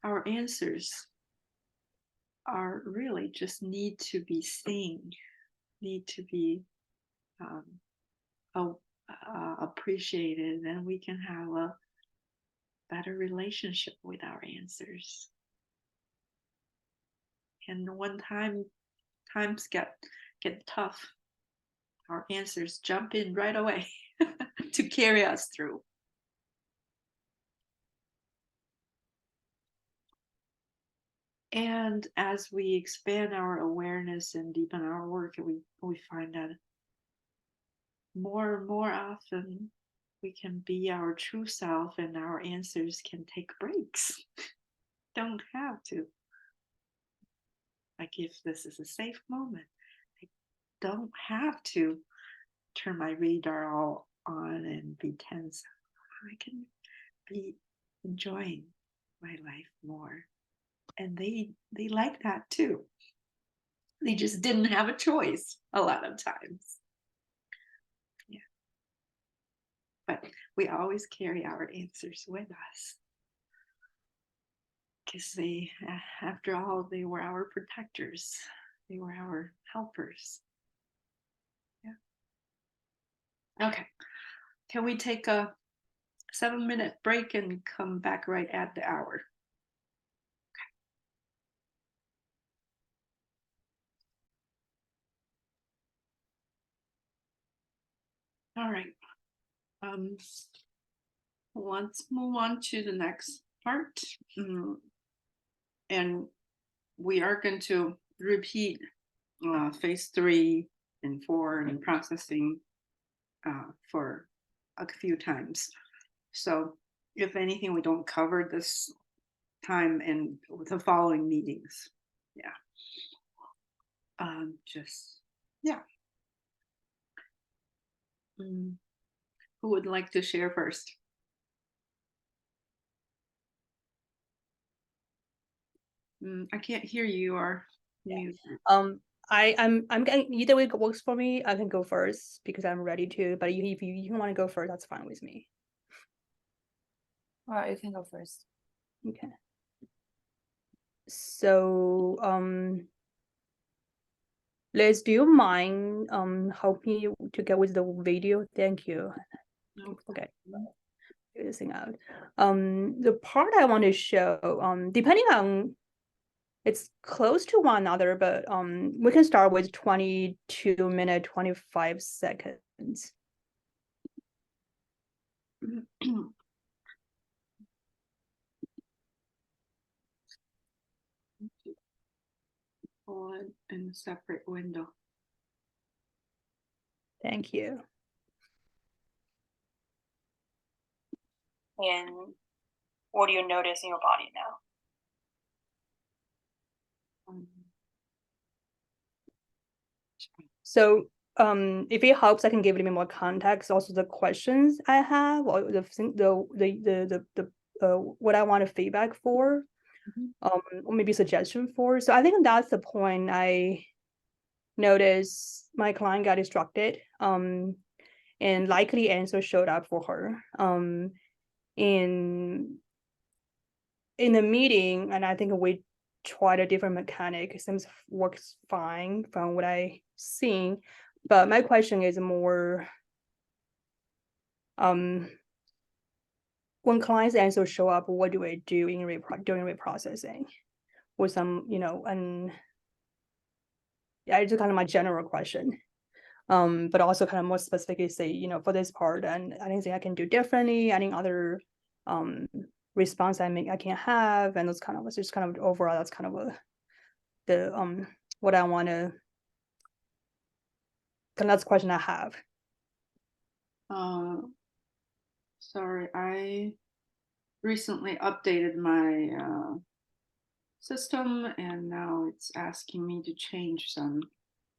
Our answers are really just need to be seen, need to be appreciated, and we can have a better relationship with our answers. And when times get tough, our answers jump in right away to carry us through. And as we expand our awareness and deepen our work, we find that more and more often we can be our true self, and our answers can take breaks. don't have to. Like if this is a safe moment, I don't have to turn my radar all on and be tense. I can be enjoying my life more. And they like that too. They just didn't have a choice a lot of times. Yeah. But we always carry our answers with us. Because they, after all, they were our protectors. They were our helpers. Yeah. Okay. Can we take a 7-minute break and come back right at the hour? All right. Let's move on to the next part. And we are going to repeat phase 3 and 4 and processing for a few times. So if anything we don't cover this time in the following meetings, yeah. Just, yeah. Who would like to share first? I can't hear you or mute. I'm getting either way works for me. I can go first because I'm ready to. But if you want to go first, that's fine with me. All right, you can go first. Okay. So Liz, do you mind helping you to get with the video? Thank you. Okay. Figure this thing out. The part I want to show, depending on, it's close to one another, but we can start with 22 minute 25 seconds. On in a separate window. Thank you. And what do you notice in your body now? So if it helps, I can give a little bit more context. Also, the questions I have, or the what I want to feedback for, or maybe suggestion for. So I think that's the point. I noticed my client got distracted, and likely answer showed up for her. In the meeting, and I think we tried a different mechanic. It seems works fine from what I seen. But my question is more, when clients answer show up, what do I do in during reprocessing? With some, and yeah, it's kind of my general question. But also kind of more specifically say, for this part, and anything I can do differently, any other response I can have, and those kind of, just kind of overall, that's kind of what I want to, that's the question I have. Sorry, I recently updated my system and now it's asking me to change some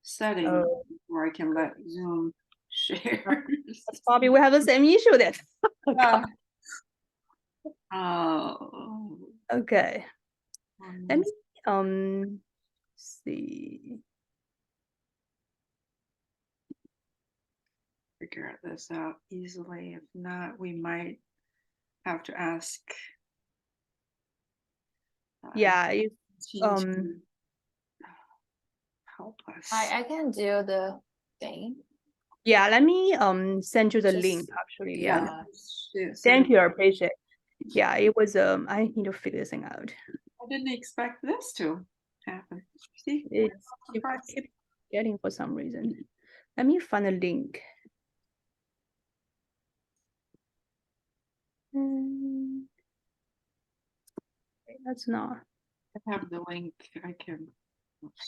settings before I can let Zoom share. That's probably we have the same issue then. Okay. Let me see. Figure this out easily. If not, we might have to ask. Yeah, if, to help us. I can do the thing. yeah, let me send you the Just- link actually. Yeah. Thank you, I appreciate it. Yeah, it was I need to figure this thing out. I didn't expect this to happen. See, It's keep getting for some reason. Let me find a link. That's not. I have the link. I can.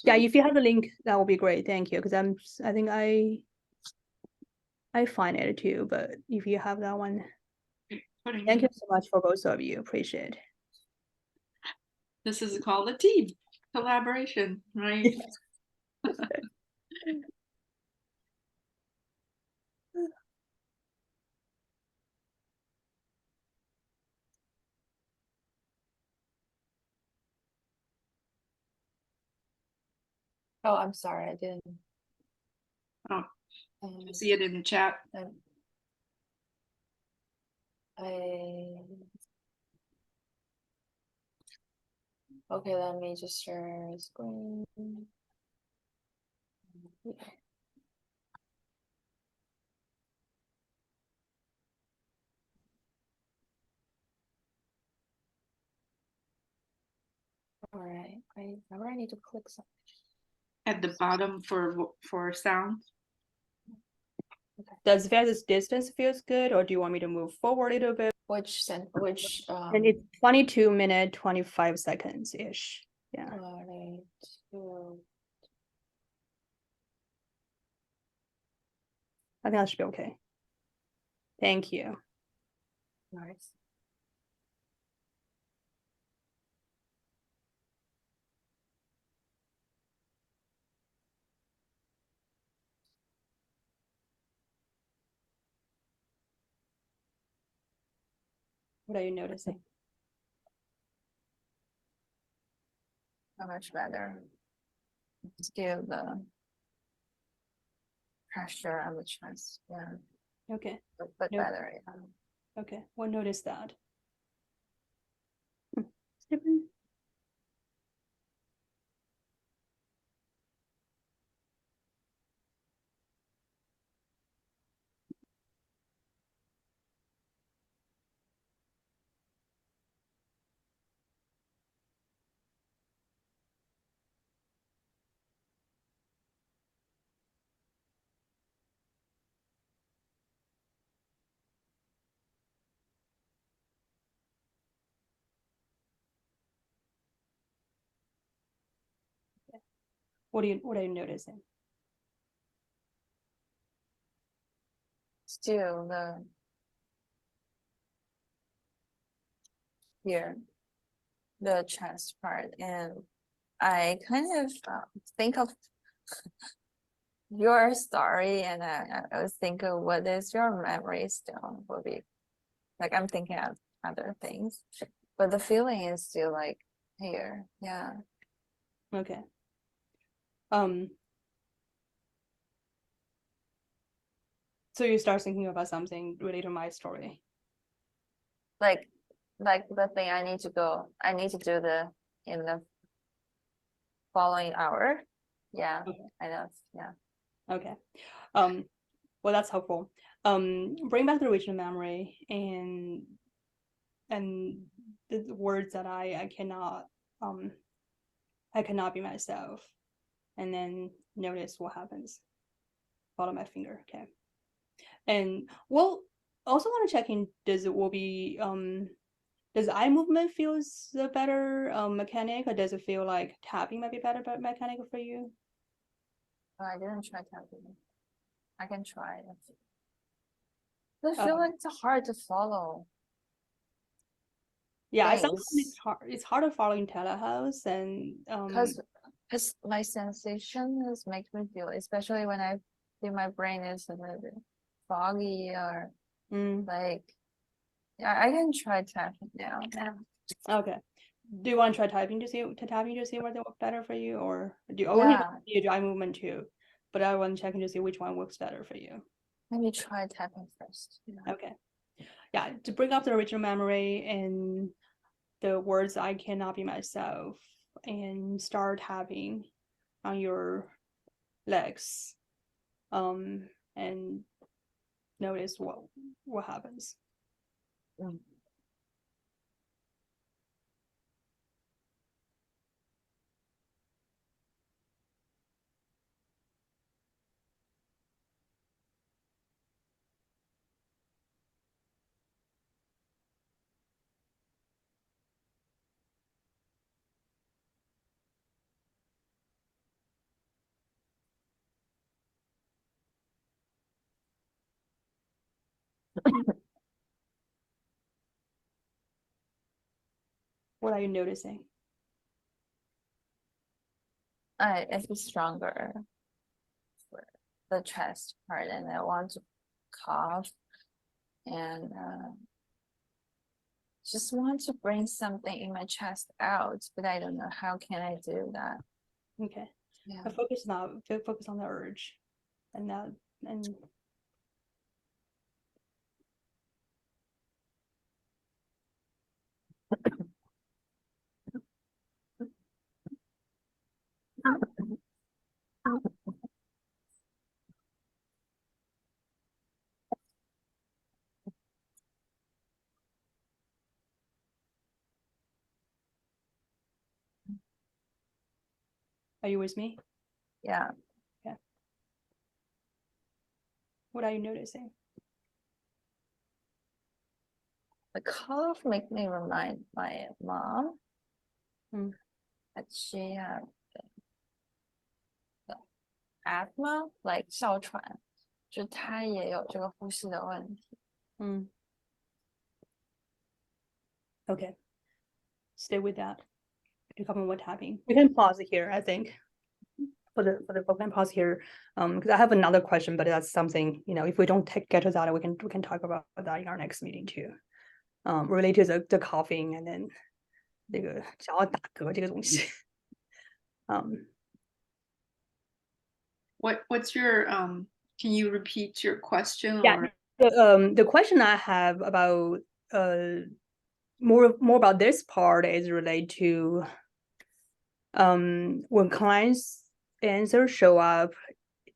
Yeah, if you have the link, that would be great. Thank you. Because I think I find it too. But if you have that one, thank you so much for both of you. Appreciate it. This is called a team collaboration, right? Oh, I'm sorry, I didn't. Oh, Um, see it in the chat. I okay, let me just share screen. Yeah. All right, I need to click something. At the bottom for sound. Does versus distance feels good, or do you want me to move forward a little bit? Which And it's 22 minutes, 25 seconds ish. Yeah. alright, I think that should be okay. Thank you. nice. What are you noticing? How much better? Still the pressure on the chest, yeah, Okay. but No. better, yeah. Okay. We'll notice that. Stephen? What are you noticing? Still the here, the chest part, and I kind of think of your story, and I was thinking, what is your memory still will be like? I'm thinking of other things, but the feeling is still like here, yeah. Okay. So you start thinking about something related to my story. Like the thing I need to go, I need to do in the following hour. Yeah, Okay. I know. Yeah. Okay. Well, that's helpful. Bring back the original memory and the words that I cannot be myself, and then notice what happens. Follow my finger, okay. And we'll also want to check in, does eye movement feels the better mechanic, or does it feel like tapping might be better mechanic for you? Oh, I didn't try tapping. I can try it. I feel like it's hard to follow. Yeah, it's things. hard. It's harder following telehouse, and Because my sensation is makes me feel, especially when I feel my brain is a little bit foggy or like, yeah, I can try tapping now. Yeah. Okay. Do you want to try tapping to see where they work better for you, or do you Yeah. you do eye movement too? But I want to check in to see which one works better for you. Let me try tapping first. Yeah. Okay. Yeah, to bring up the original memory and the words "I cannot be myself" and start tapping on your legs, and notice what happens. What are you noticing? it's stronger for the chest part, and I want to cough, and just want to bring something in my chest out, but I don't know how can I do that. Okay. Yeah. Focus on the urge, and not and. Are you with me? Yeah. What are you noticing? The cough make me remind my mom Mm. that she had the asthma, like 哮喘，就她也有这个呼吸的问题。Okay. Stay with that. To cover what's happening. We can pause here, I think. For the we can pause here. Because I have another question, but that's something, if we don't get to that, we can talk about that in our next meeting too. Related to the coughing and then 这个想要打嗝这个东西。What's your can you repeat your question? Yeah. Or The question I have about more about this part is related to when clients' answers show up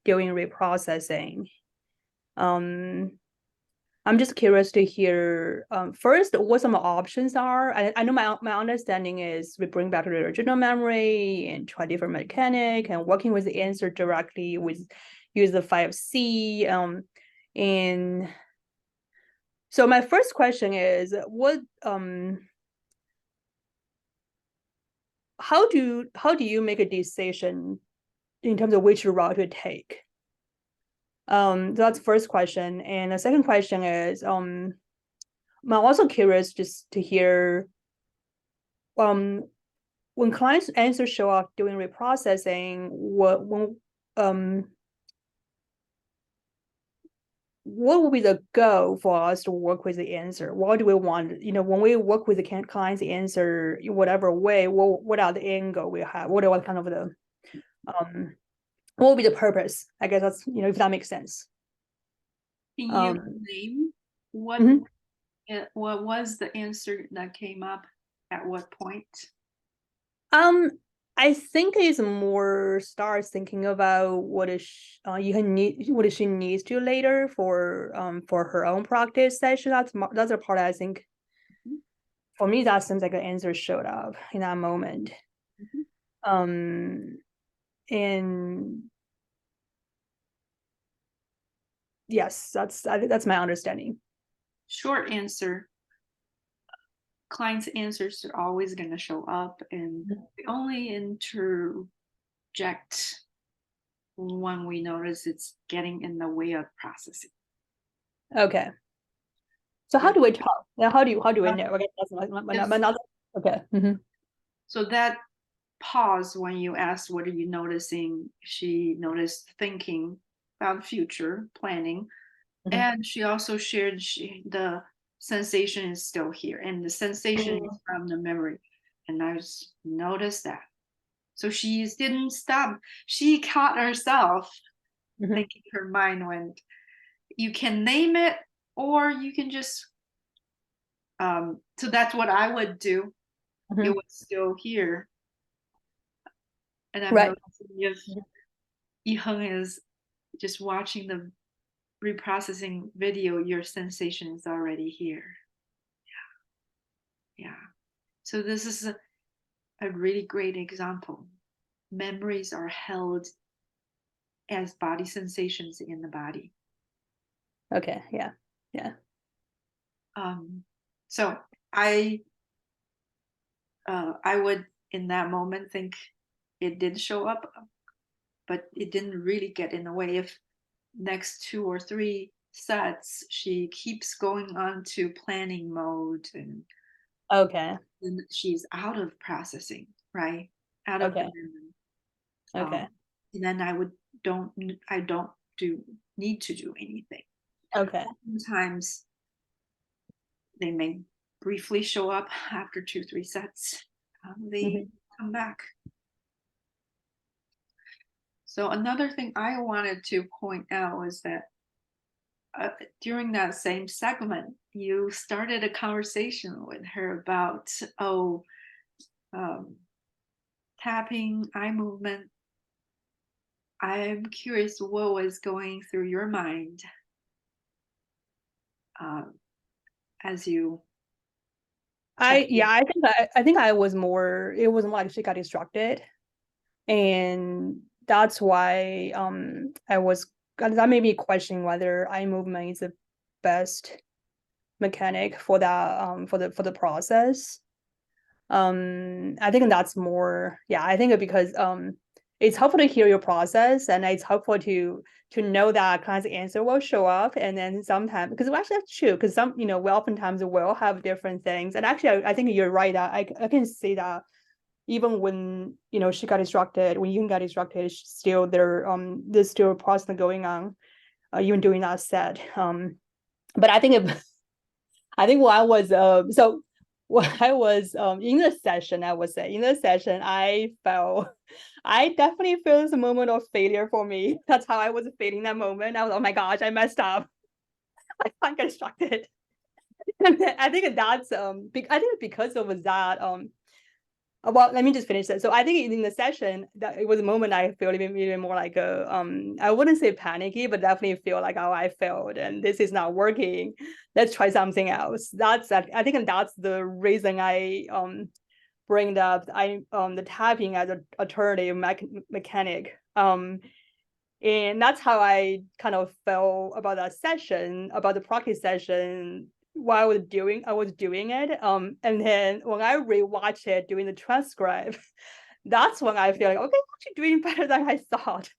during reprocessing. I'm just curious to hear first what some options are. I know my understanding is we bring back to the original memory and try different mechanic and working with the answer directly with use the 5C. And so my first question is what how do you make a decision in terms of which route to take? That's the first question. And the second question is I'm also curious just to hear when clients' answers show up during reprocessing, what will be the goal for us to work with the answer? What do we want? When we work with the client's answer in whatever way, what are the end goal we have? What kind of the what will be the purpose? I guess that's if that makes sense. can you name what what was the answer that came up at what point? I think it's more start thinking about what she needs to later for her own practice session. That's a part I think for me that seems like an answer showed up in that moment. And yes, that's my understanding. Short answer. Clients' answers are always going to show up, and we only interject when we notice it's getting in the way of processing. Okay. So how do we talk? Now, how do we know? Okay, that's another. Okay. So that pause when you asked, "What are you noticing?" She noticed thinking about future planning, and she also shared the sensation is still here, and the sensation is from the memory, and I just noticed that. So she didn't stop. She caught herself thinking. Her mind went. You can name it, or you can just. So that's what I would do. It was still here, and I'm noticing if Yiheng is just watching the reprocessing video, your sensation is already here. Yeah. So this is a really great example. Memories are held as body sensations in the body. Okay. Yeah. So I would in that moment think it did show up, but it didn't really get in the way. If next 2 or 3 sets she keeps going on to planning mode, and okay, then she's out of processing, right? Out of the memory. Okay. Then I don't need to do anything. Okay. Sometimes they may briefly show up after 2-3 sets. They come back. So another thing I wanted to point out was that during that same segment, you started a conversation with her about tapping, eye movement. I'm curious what was going through your mind as you. I think I was more, it was more like she got distracted, and that's why that made me question whether eye movement is the best mechanic for that for the process. I think that's more, yeah, I think because it's helpful to hear your process, and it's helpful to know that client's answer will show up. And then sometimes, because actually that's true, because we oftentimes will have different things. And actually I think you're right, that I can see that even when she got distracted, when you got distracted, still there's still a process going on, even during that set. But I think I think when I was so when I was in the session, I would say in the session, I definitely feel a moment of failure for me. That's how I was feeling that moment. I was, oh my gosh, I messed up. I can't get distracted. And I think that's I think because of that well, let me just finish that. So I think in the session, that it was a moment I feel even more like I wouldn't say panicky, but definitely feel like, oh, I failed and this is not working. Let's try something else. I think that's the reason I bring up the tapping as an alternative mechanic. And that's how I kind of felt about that session, about the practice session while I was doing it. And then when I rewatch it doing the transcribe, that's when I feel like, okay, I'm actually doing better than I thought.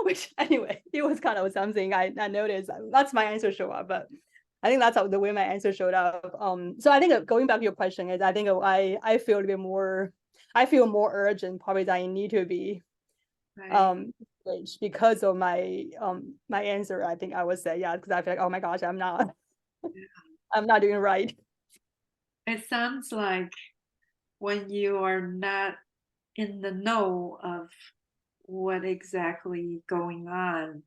Which anyway, it was kind of something I noticed. That's my answer show up, but I think that's how the way my answer showed up. So I think going back to your question is, I think I feel a bit more, I feel more urgent probably than I need to be. Right. Because of my my answer, I think I would say, yeah, because I feel like, oh my gosh, I'm not doing right. It sounds like when you are not in the know of what exactly going on,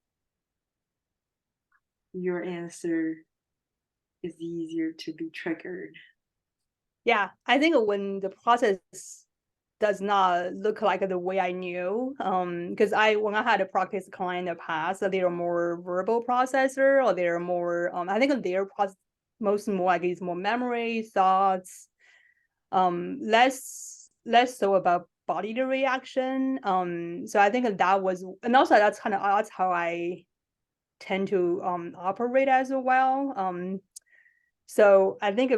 your answer is easier to be triggered. Yeah, I think when the process does not look like the way I knew, because when I had a practice client in the past, they are more verbal processor, or they're more I think their process more like it's more memory, thoughts, less so about body reaction. So I think that was, and also that's how I tend to operate as well. So I think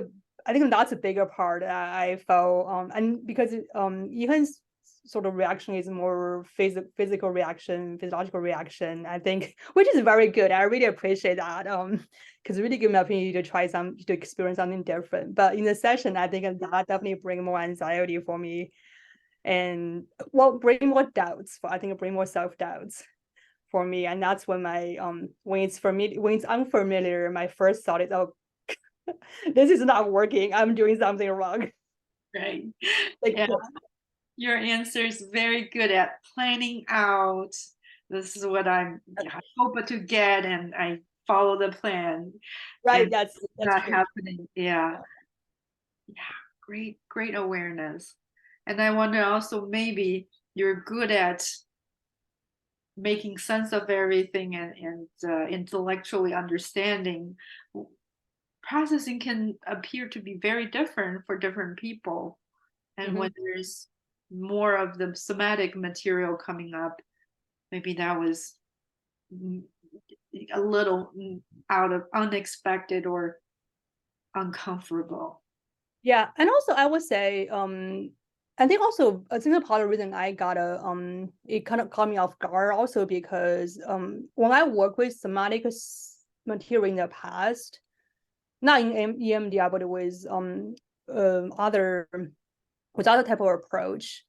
that's a bigger part that I felt, and because Ethan's sort of reaction is more physical reaction, physiological reaction, I think, which is very good. I really appreciate that, because it really give me an opportunity to experience something different. But in the session, I think that definitely bring more anxiety for me, and bring more doubts. I think bring more self-doubts for me. And that's when my when it's unfamiliar, my first thought is, oh, this is not working. I'm doing something wrong. Right. Like, Yeah. Your answer is very good at planning out. This is what I hope to get, and I follow the plan. right. And That's not true. happening. Yeah. Great awareness. And I wonder also, maybe you're good at making sense of everything and intellectually understanding. Processing can appear to be very different for different people. And when there's more of the somatic material coming up, maybe that was a little out of unexpected or uncomfortable. Yeah, and also I would say, I think also a single part of the reason I got it kind of caught me off guard also because when I work with somatic material in the past, not in EMDR, but with other type of approach,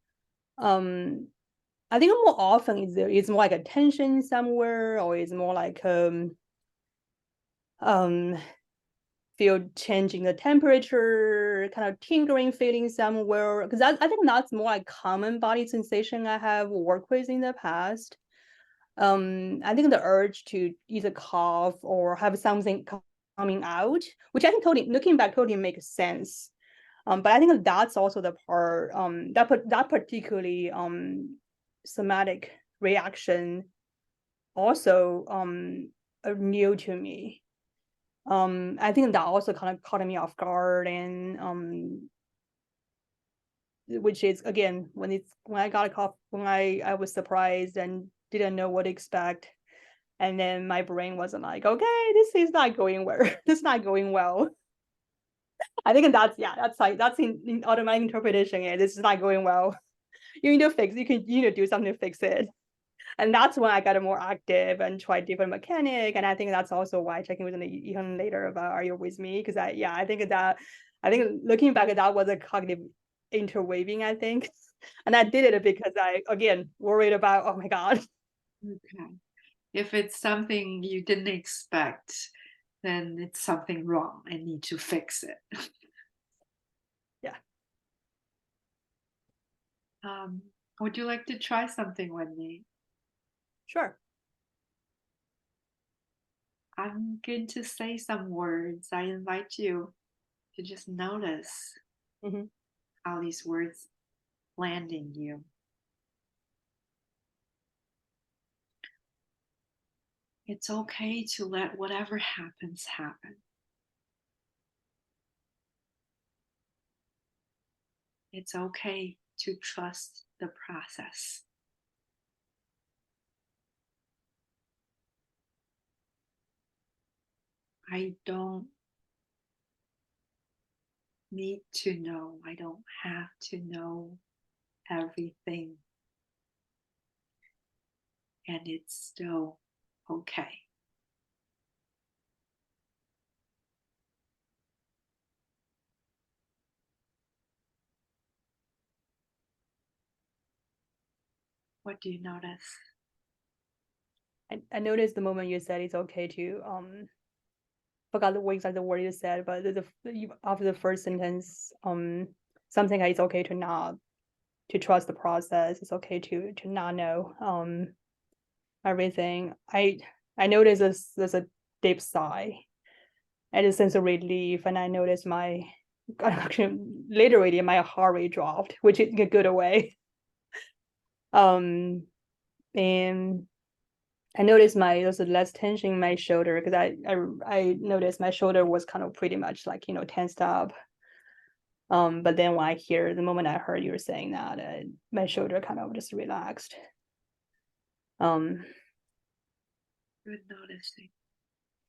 I think more often it's more like a tension somewhere, or it's more like feel changing the temperature, kind of tingling feeling somewhere. Because I think that's more like common body sensation I have worked with in the past. I think the urge to either cough or have something coming out, which I think totally, looking back, totally makes sense. But I think that's also the part that particularly somatic reaction also are new to me. I think that also kind of caught me off guard, and which is again when I got a cough, when I was surprised and didn't know what to expect, and then my brain wasn't like, okay, this is not going well. This is not going well. I think that's in automatic interpretation. Yeah, this is not going well. You need to fix. You need to do something to fix it. And that's when I got more active and tried different mechanic. And I think that's also why checking with even later about are you with me? Because I think looking back at that was a cognitive interweaving, I think. And I did it because I again worried about, oh my God. Okay. If it's something you didn't expect, then it's something wrong and need to fix it. Yeah. Would you like to try something with me? Sure. I'm going to say some words. I invite you to just notice Mhm. how these words land in you. It's okay to let whatever happens happen. It's okay to trust the process. I don't need to know. I don't have to know everything. And it's still okay. What do you notice? I noticed the moment you said it's okay to forgot the exact word you said, but after the first sentence, something like it's okay to not to trust the process. It's okay to not know everything. I noticed there's a deep sigh and a sense of relief, and I noticed my actually literally my heart rate dropped, which is a good way. And I noticed there's less tension in my shoulder because I noticed my shoulder was kind of pretty much like tensed up. But then when the moment I heard you were saying that, my shoulder kind of just relaxed. Good noticing.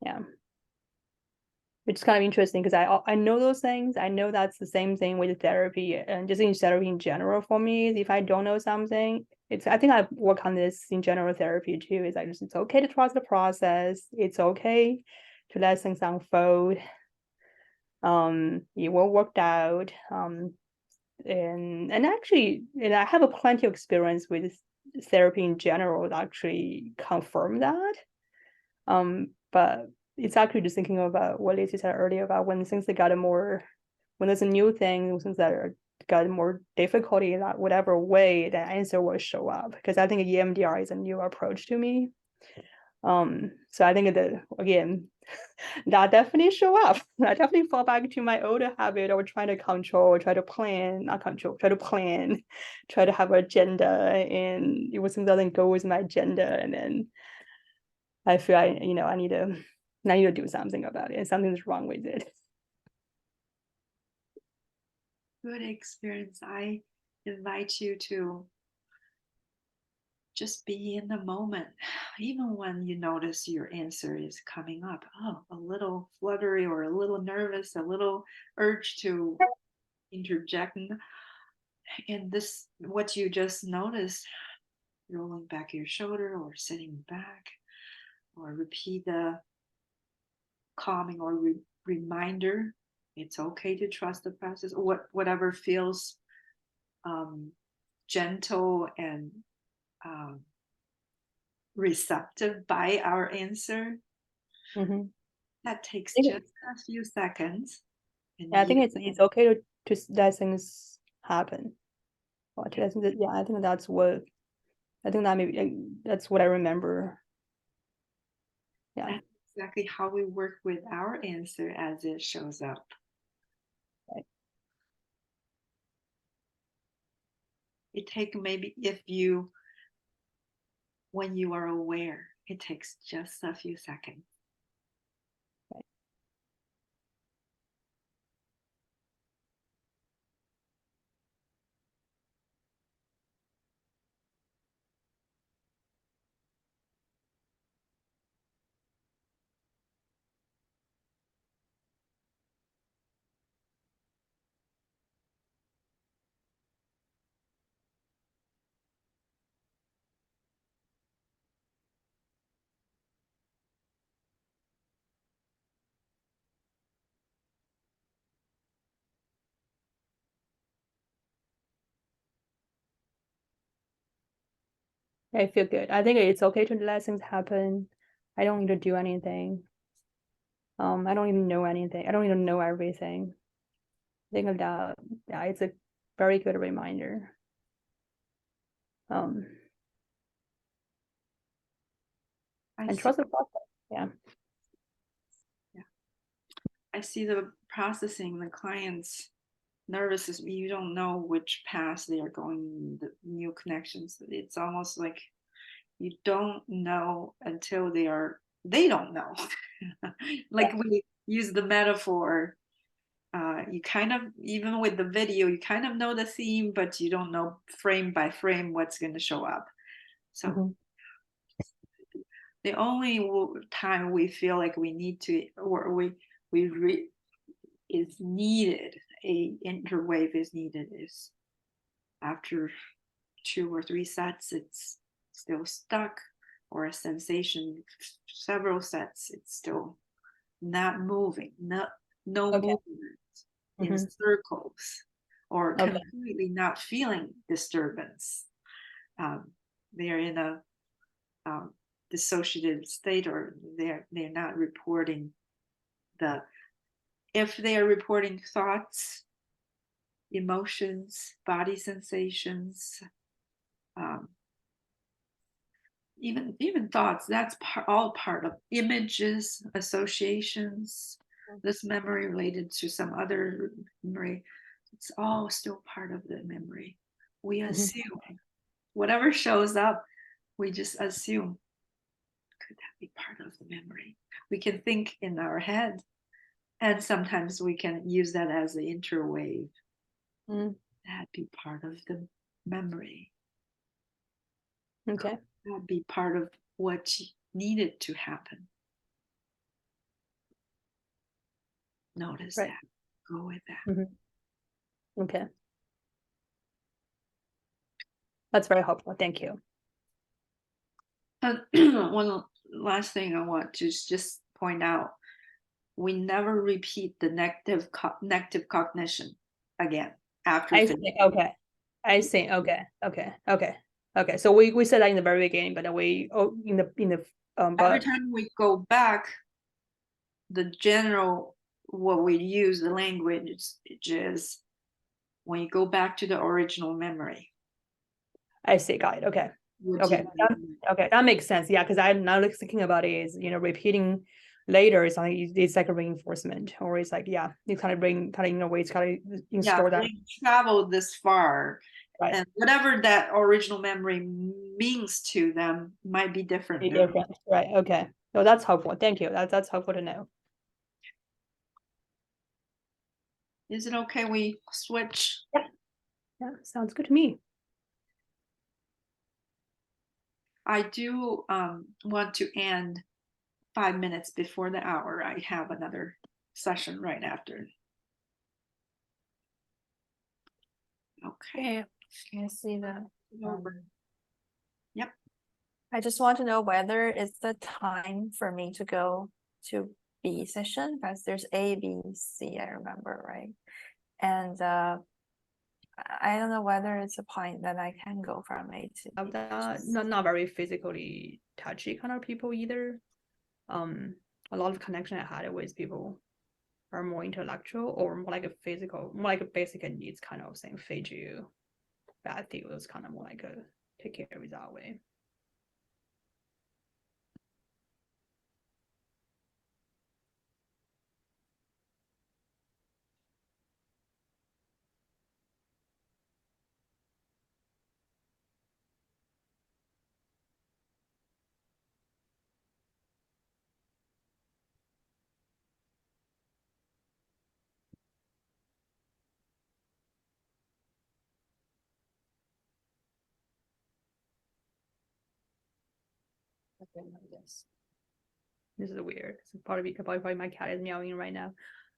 Yeah, which is kind of interesting because I know those things. I know that's the same thing with therapy and just in therapy in general for me. If I don't know something, I think I work on this in general therapy too. It's okay to trust the process. It's okay to let things unfold. It will work out. And actually, I have a plenty of experience with therapy in general that actually confirm that. But it's actually just thinking about what Lacey said earlier about when things that got more, when there's a new thing, things that are got more difficulty in that whatever way, the answer will show up. Because I think EMDR is a new approach to me. So I think that again, that definitely show up. I definitely fall back to my older habit of trying to control, try to plan, not control, try to plan, try to have an agenda, and it wasn't doesn't go with my agenda, and then I feel I need to do something about it, and something's wrong with it. Good experience. I invite you to just be in the moment, even when you notice your answer is coming up. Oh, a little fluttery or a little nervous, a little urge to interject. And this, what you just noticed, rolling back your shoulder or sitting back, or repeat the calming or reminder. It's okay to trust the process, or whatever feels gentle and receptive by our answer. Mhm. That takes think just a few seconds. And Yeah, I think you- it's okay to let things happen. Or to let things, yeah, I think that's what I think that maybe that's what I remember. Yeah. that's exactly how we work with our answer as it shows up. Right. It take maybe when you are aware, it takes just a few seconds. I feel good. I think it's okay to let things happen. I don't need to do anything. I don't even know anything. I don't even know everything. Think of that. Yeah, it's a very good reminder. And trust the process. Yeah. I see the processing, the client's nervous system. You don't know which paths they are going, the new connections. It's almost like you don't know until they don't know. Like we use the metaphor. You kind of, even with the video, you kind of know the theme, but you don't know frame by frame what's going to show up. So the only time we feel like we need to, or is needed, a interwave is needed, is after 2 or 3 sets, it's still stuck, or a sensation, several sets, it's still not moving, no Okay. movement in circles, or Okay. completely not feeling disturbance. They're in a dissociative state, or they're not reporting if they are reporting thoughts, emotions, body sensations, even thoughts, that's all part of images, associations, this memory related to some other memory, it's all still part of the memory. We assume whatever shows up, we just assume, could that be part of the memory? We can think in our head, and sometimes we can use that as the interwave. That'd be part of the memory. Okay. That'd be part of what needed to happen. Notice Right. that. Go with that. Okay. That's very helpful. Thank you. One last thing I want to just point out, we never repeat the negative cognition again after I see. Okay. I see. Okay. So we said that in the very beginning, but then we in the every but time we go back, the general, what we use, the language is when you go back to the original memory. I see. Got it. Okay. Okay. Okay. That makes sense. Yeah, because I'm now thinking about it is repeating later is something, it's like a reinforcement, or it's like, yeah, you kind of in a way it's kind of install that. They traveled this far, Right. and whatever that original memory means to them might be different. Be different. Right. Okay. No, that's helpful. Thank you. That's helpful to know. Is it okay we switch? Yeah, sounds good to me. I do want to end 5 minutes before the hour. I have another session right after. Okay. Can I see the? Over. Yep. I just want to know whether it's the time for me to go to B session, because there's A, B, C, I remember, right? And I don't know whether it's a point that I can go from A to Of B. that, just- not very physically touchy kind of people either. A lot of connection I had with people are more intellectual or more like a physical, more like a basic needs kind of thing. Feed you, bad thing was kind of more like a take care of it that way. Okay, yes. This is weird. So probably my cat is meowing right now.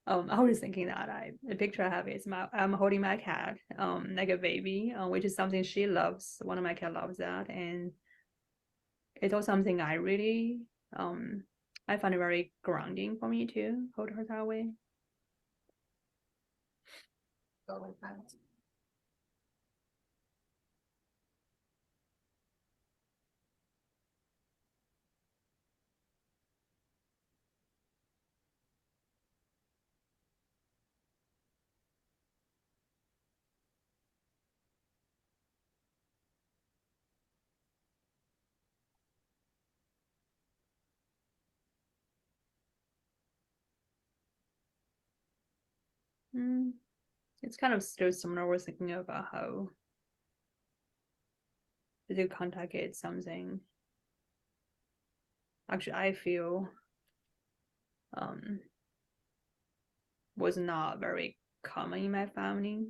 I was thinking that the picture I have is I'm holding my cat, like a baby, which is something she loves. One of my cat loves that, and it's also something I really, I find it very grounding for me to hold her that way. Go with that. It's kind of still similar. We're thinking about how physical contact is something. Actually, I feel was not very common in my family.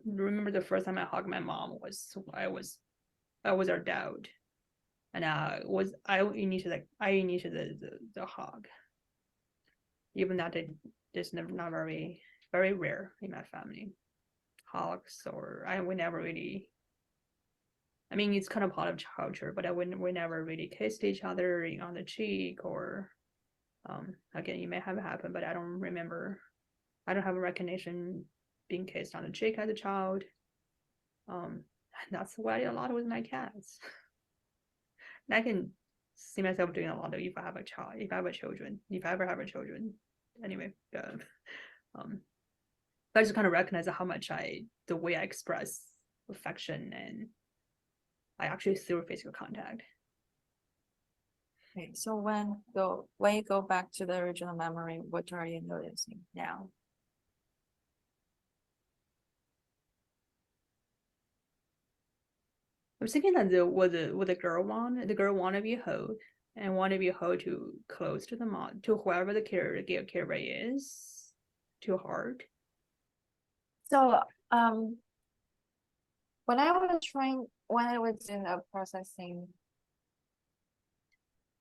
Remember the first time I hugged my mom was I was her dad, and I initiated the hug, even that it's not very rare in my family. Hugs or we never really. I mean, it's kind of part of culture, but we never really kissed each other on the cheek or. Again, it may have happened, but I don't remember. I don't have a recognition being kissed on the cheek as a child. That's why a lot with my cats. And I can see myself doing a lot of if I have a child, if I ever have a children. Anyway, but I just kind of recognize how much the way I express affection and I actually through physical contact. Okay, so when you go back to the original memory, what are you noticing now? I was thinking that what the girl want to be held and want to be held too close to the mom, to whoever the caregiver is, too hard. So when I was doing the processing,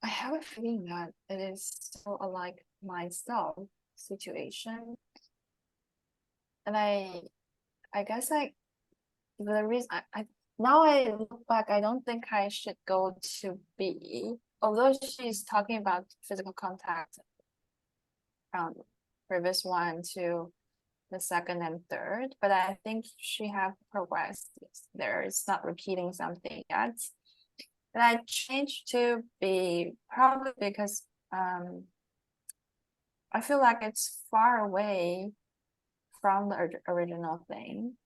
I have a feeling that it is so unlike myself situation. And I guess the reason I now I look back, I don't think I should go to B, although she's talking about physical contact from previous one to the second and third, but I think she have progressed there. It's not repeating something yet. And I changed to B probably because I feel like it's far away from the original thing,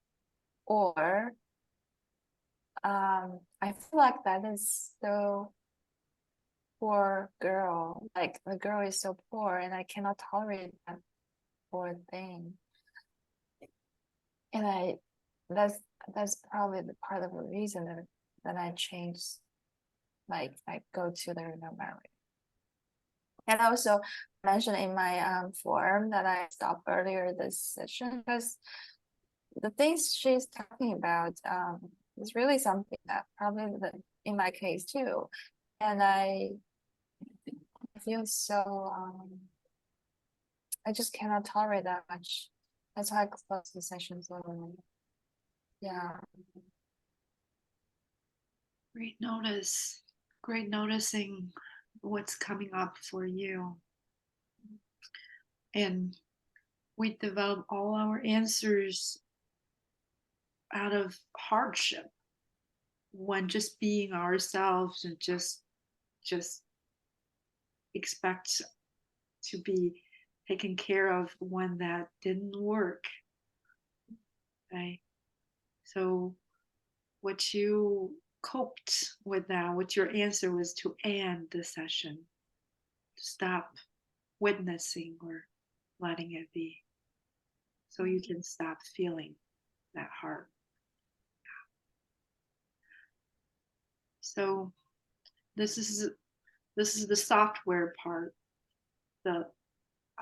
or I feel like that is so poor girl. Like the girl is so poor, and I cannot tolerate that poor thing. And that's probably the part of the reason that I changed. Like I go to the original memory. And also mentioned in my form that I stopped earlier this session because the things she's talking about is really something that probably in my case too. And I feel so I just cannot tolerate that much. That's why I close the sessions early. Yeah. Great noticing what's coming up for you. And we develop all our answers out of hardship, when just being ourselves and just expect to be taken care of when that didn't work. Right. So what you coped with that, what your answer was to end the session, to stop witnessing or letting it be, so you can stop feeling that hard. So this is the software part, the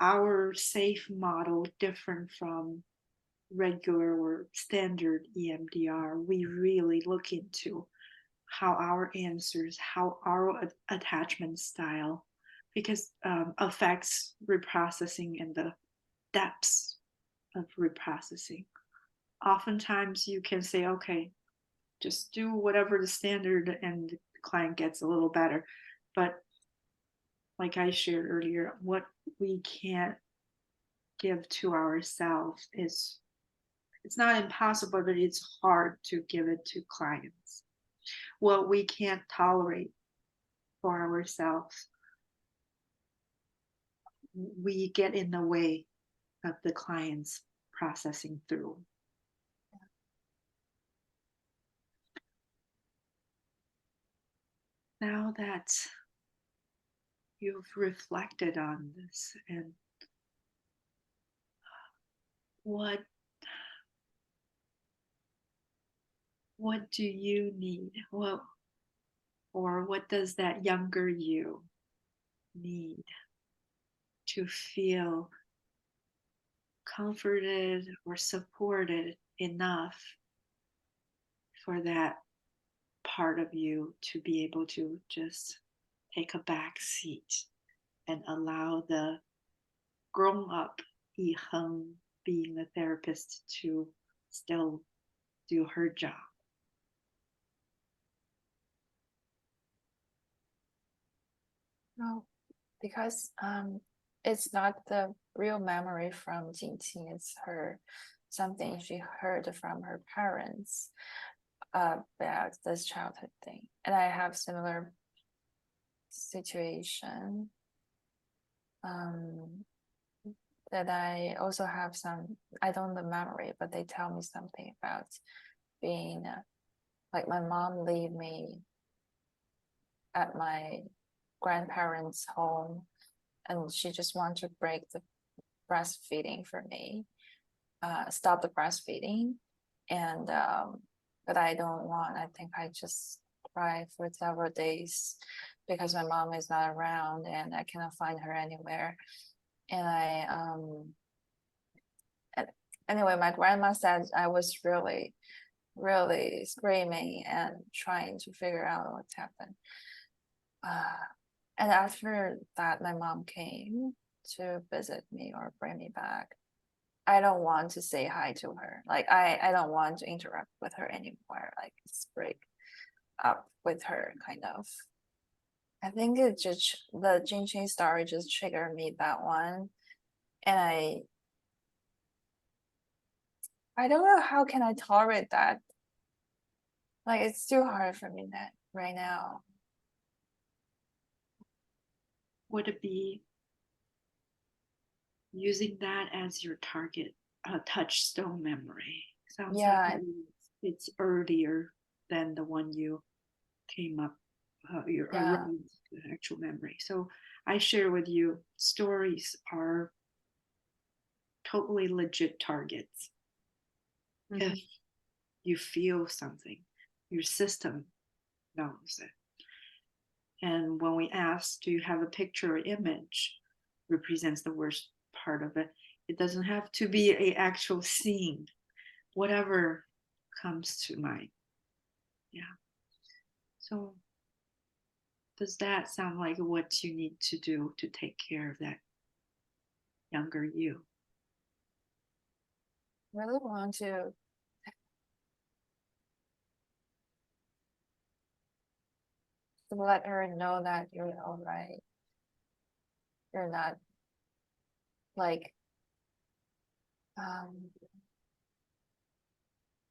our safe model, different from regular or standard EMDR. We really look into how our answers, how our attachment style, because affects reprocessing and the depths of reprocessing. Oftentimes you can say, okay, just do whatever the standard and the client gets a little better. But like I shared earlier, what we can't give to ourselves is, it's not impossible, but it's hard to give it to clients. What we can't tolerate for ourselves, we get in the way of the clients processing through. Now that you've reflected on this, and what do you need? Well, or what does that younger you need to feel comforted or supported enough for that part of you to be able to just take a back seat and allow the grown up Yi Heng, being the therapist, to still do her job? No, because it's not the real memory from Jinqing, it's her something she heard from her parents about this childhood thing. And I have similar situation. That I also have some, I don't know the memory, but they tell me something about being like my mom leave me at my grandparents' home, and she just wanted to break the breastfeeding for me, stop the breastfeeding, and but I don't want. I think I just cried for several days because my mom is not around and I cannot find her anywhere. And anyway, my grandma said I was really screaming and trying to figure out what's happened. And after that, my mom came to visit me or bring me back. I don't want to say hi to her. Like I don't want to interact with her anymore. Like just break up with her, kind of. I think it just, the Jinqing story just triggered me that one. And I don't know how can I tolerate that. Like it's too hard for me that right now. Would it be using that as your target touchstone memory? Sounds Yeah. like it's earlier than the one you came up, your Yeah. actual memory. So I share with you, stories are totally legit targets. Mhm. If you feel something, your system knows it. And when we ask, do you have a picture or image represents the worst part of it? It doesn't have to be an actual scene, whatever comes to mind. Yeah. So does that sound like what you need to do to take care of that younger you? Really want to let her know that you're all right. You're not like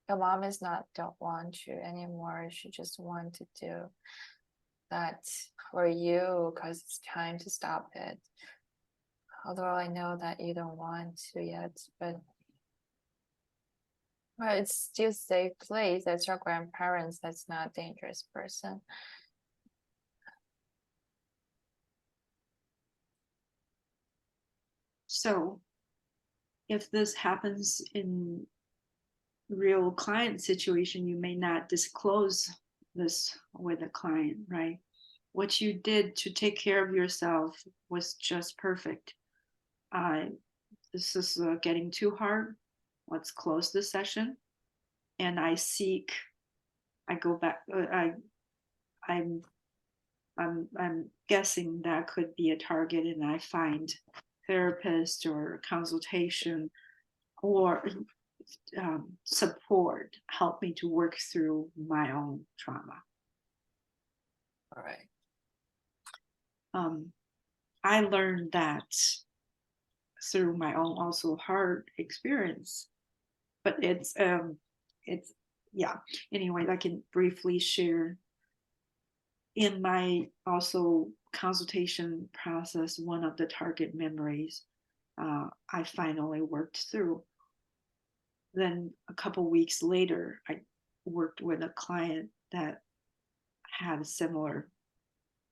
your mom is not don't want you anymore. She just want to do that for you because it's time to stop it. Although I know that you don't want to yet, but it's still safe place. That's your grandparents. That's not a dangerous person. So if this happens in real client situation, you may not disclose this with a client, right? What you did to take care of yourself was just perfect. This is getting too hard. Let's close this session. And I go back. I'm guessing that could be a target, and I find therapist or consultation or support help me to work through my own trauma. All right. I learned that through my own also hard experience, but it's yeah. Anyway, I can briefly share in my also consultation process, one of the target memories I finally worked through. Then a couple weeks later, I worked with a client that had a similar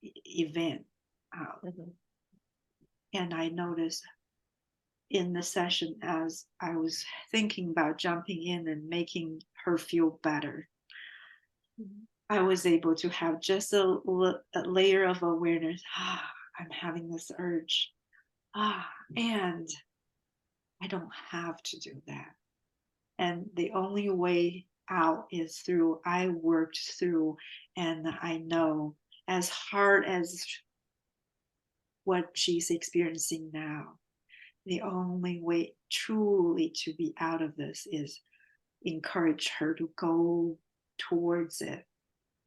event. And I noticed in the session, as I was thinking about jumping in and making her feel better, I was able to have just a layer of awareness. I'm having this urge. And I don't have to do that. And the only way out is through, I worked through, and I know as hard as what she's experiencing now, the only way truly to be out of this is encourage her to go towards it,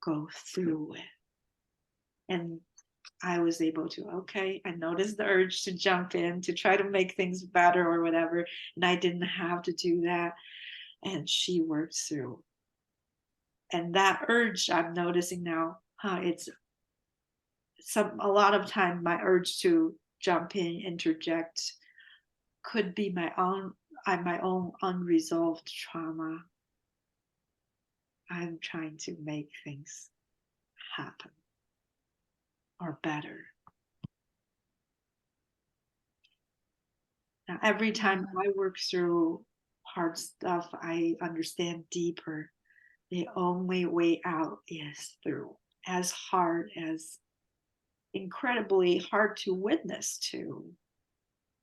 go through it. And I was able to, okay, I noticed the urge to jump in to try to make things better or whatever, and I didn't have to do that. And she worked through. And that urge I'm noticing now, it's a lot of time my urge to jump in, interject could be my own unresolved trauma. I'm trying to make things happen or better. Now, every time I work through hard stuff, I understand deeper. The only way out is through. As hard as incredibly hard to witness to,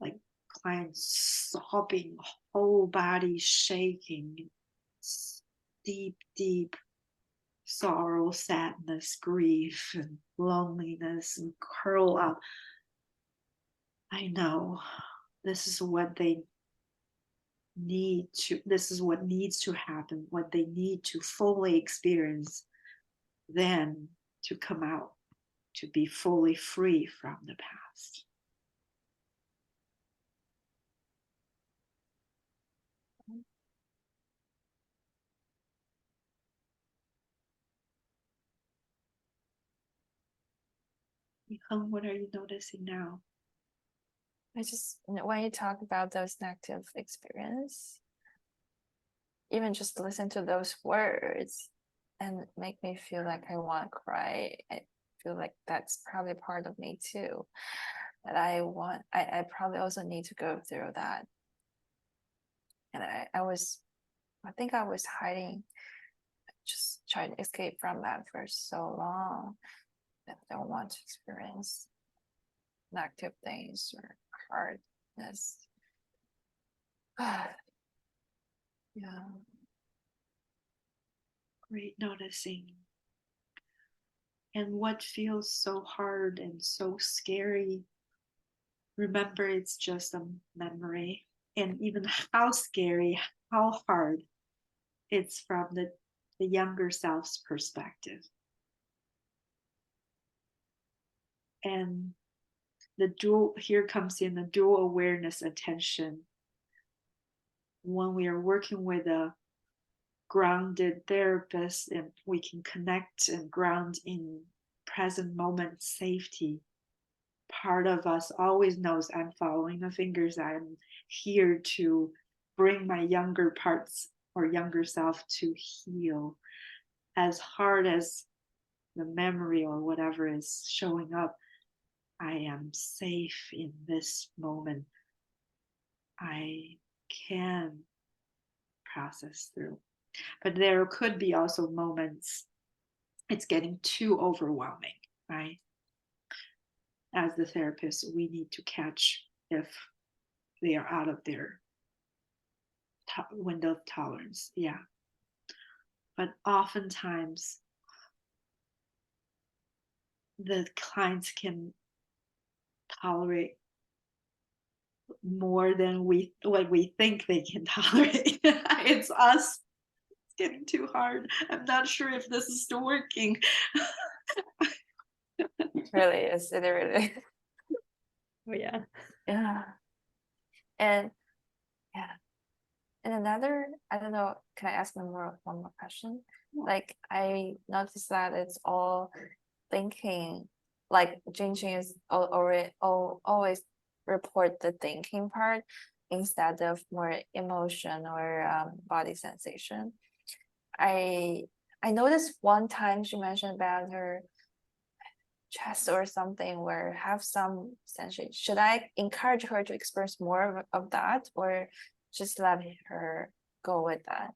like clients sobbing, whole body shaking, deep sorrow, sadness, grief, and loneliness, and curl up. I know this is what they need to, this is what needs to happen, what they need to fully experience, then to come out, to be fully free from the past. What are you noticing now? I just, when you talk about those negative experience, even just listen to those words and make me feel like I want to cry. I feel like that's probably part of me too. That I probably also need to go through that. And I think I was hiding, just trying to escape from that for so long that I don't want to experience negative things or hardness. Yeah. Great noticing. And what feels so hard and so scary, remember it's just a memory. And even how scary, how hard, it's from the younger self's perspective. And here comes in the dual awareness attention. When we are working with a grounded therapist and we can connect and ground in present moment safety, part of us always knows I'm following the fingers. I'm here to bring my younger parts or younger self to heal. As hard as the memory or whatever is showing up, I am safe in this moment. I can process through. But there could be also moments it's getting too overwhelming, right? As the therapist, we need to catch if they are out of their window of tolerance. Yeah. But oftentimes, the clients can tolerate more than what we think they can tolerate. It's us. It's getting too hard. I'm not sure if this is still working. Really is, it really. Oh, yeah. Yeah. And yeah. And another, I don't know, can I ask one more question? Yeah. Like I noticed that it's all thinking, like Jingjing is always report the thinking part instead of more emotion or body sensation. I noticed one time she mentioned about her chest or something where have some sensation. Should I encourage her to experience more of that or just let her go with that?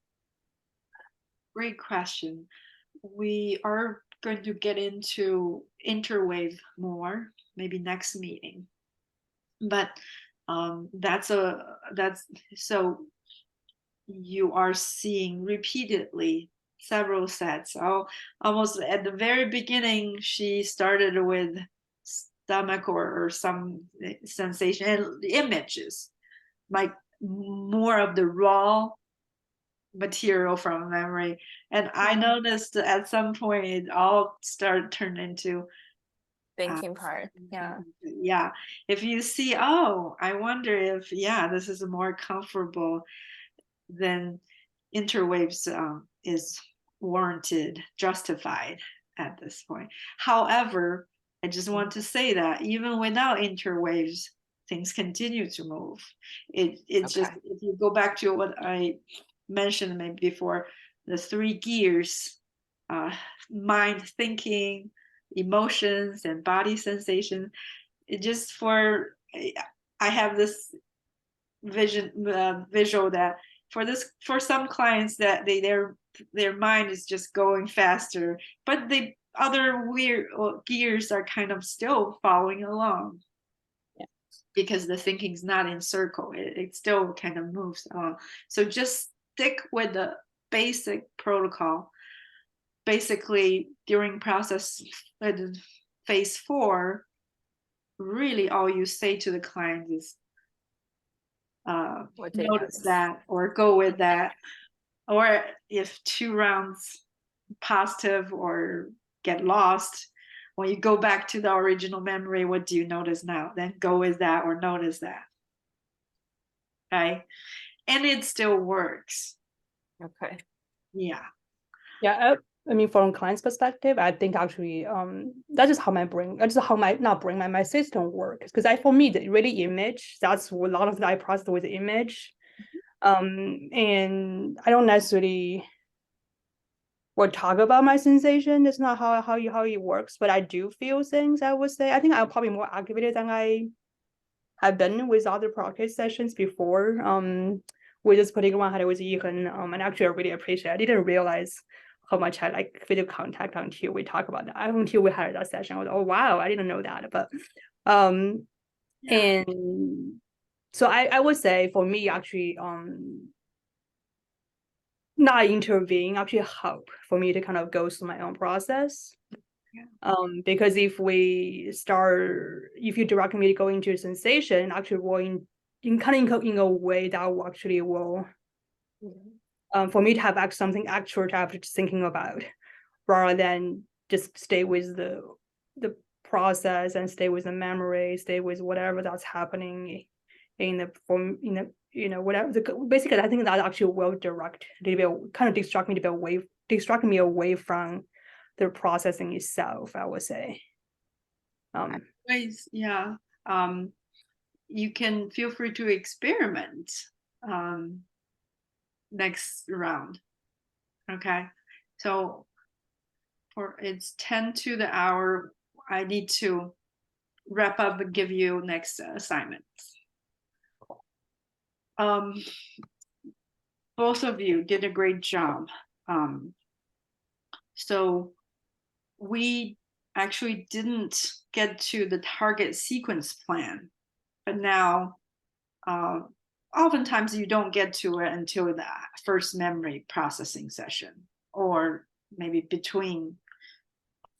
Great question. We are going to get into interwave more, maybe next meeting. But that's so you are seeing repeatedly several sets. Almost at the very beginning, she started with stomach or some sensation and images, like more of the raw material from memory. And I noticed at some point it all started turn into Thinking part, yeah. yeah. If you see, oh, I wonder if, yeah, this is more comfortable, then interwaves is warranted, justified at this point. However, I just want to say that even without interwaves, things continue to move. It's just, Okay. if you go back to what I mentioned maybe before, the three gears, mind, thinking, emotions, and body sensation. It just for I have this visual that for some clients that their mind is just going faster, but the other weird gears are kind of still following along. Yeah. Because the thinking's not in circle, it still kind of moves on. So just stick with the basic protocol. Basically, during process phase 4, really all you say to the client is What do you notice notice? that or go with that. Or if 2 rounds positive or get lost, when you go back to the original memory, what do you notice now? Then go with that or notice that. Okay. And it still works. Okay. Yeah. Yeah, I mean, from client's perspective, I think actually, that's just how my system works. Because for me, the really image, that's a lot of that I process with the image. And I don't necessarily will talk about my sensation. It's not how it works, but I do feel things, I would say. I think I'm probably more activated than I have been with other practice sessions before. With this particular one, I had it with Ethan, and actually I really appreciate it. I didn't realize how much I like physical contact until we talk about that. Until we had that session, I was, oh wow, I didn't know that. But Yeah. and so I would say for me actually not intervene actually help for me to kind of go through my own process. Yeah. Because if you direct me to go into sensation, actually will in a way that will actually will for me to have something actual to have thinking about, rather than just stay with the process and stay with the memory, stay with whatever that's happening in the whatever. Basically, I think that actually will distract me away from the processing itself, I would say. Ways, yeah. You can feel free to experiment next round. Okay, so it's 10 to the hour. I need to wrap up and give you next assignment. Both of you did a great job. So we actually didn't get to the target sequence plan, but now oftentimes you don't get to it until the first memory processing session, or maybe between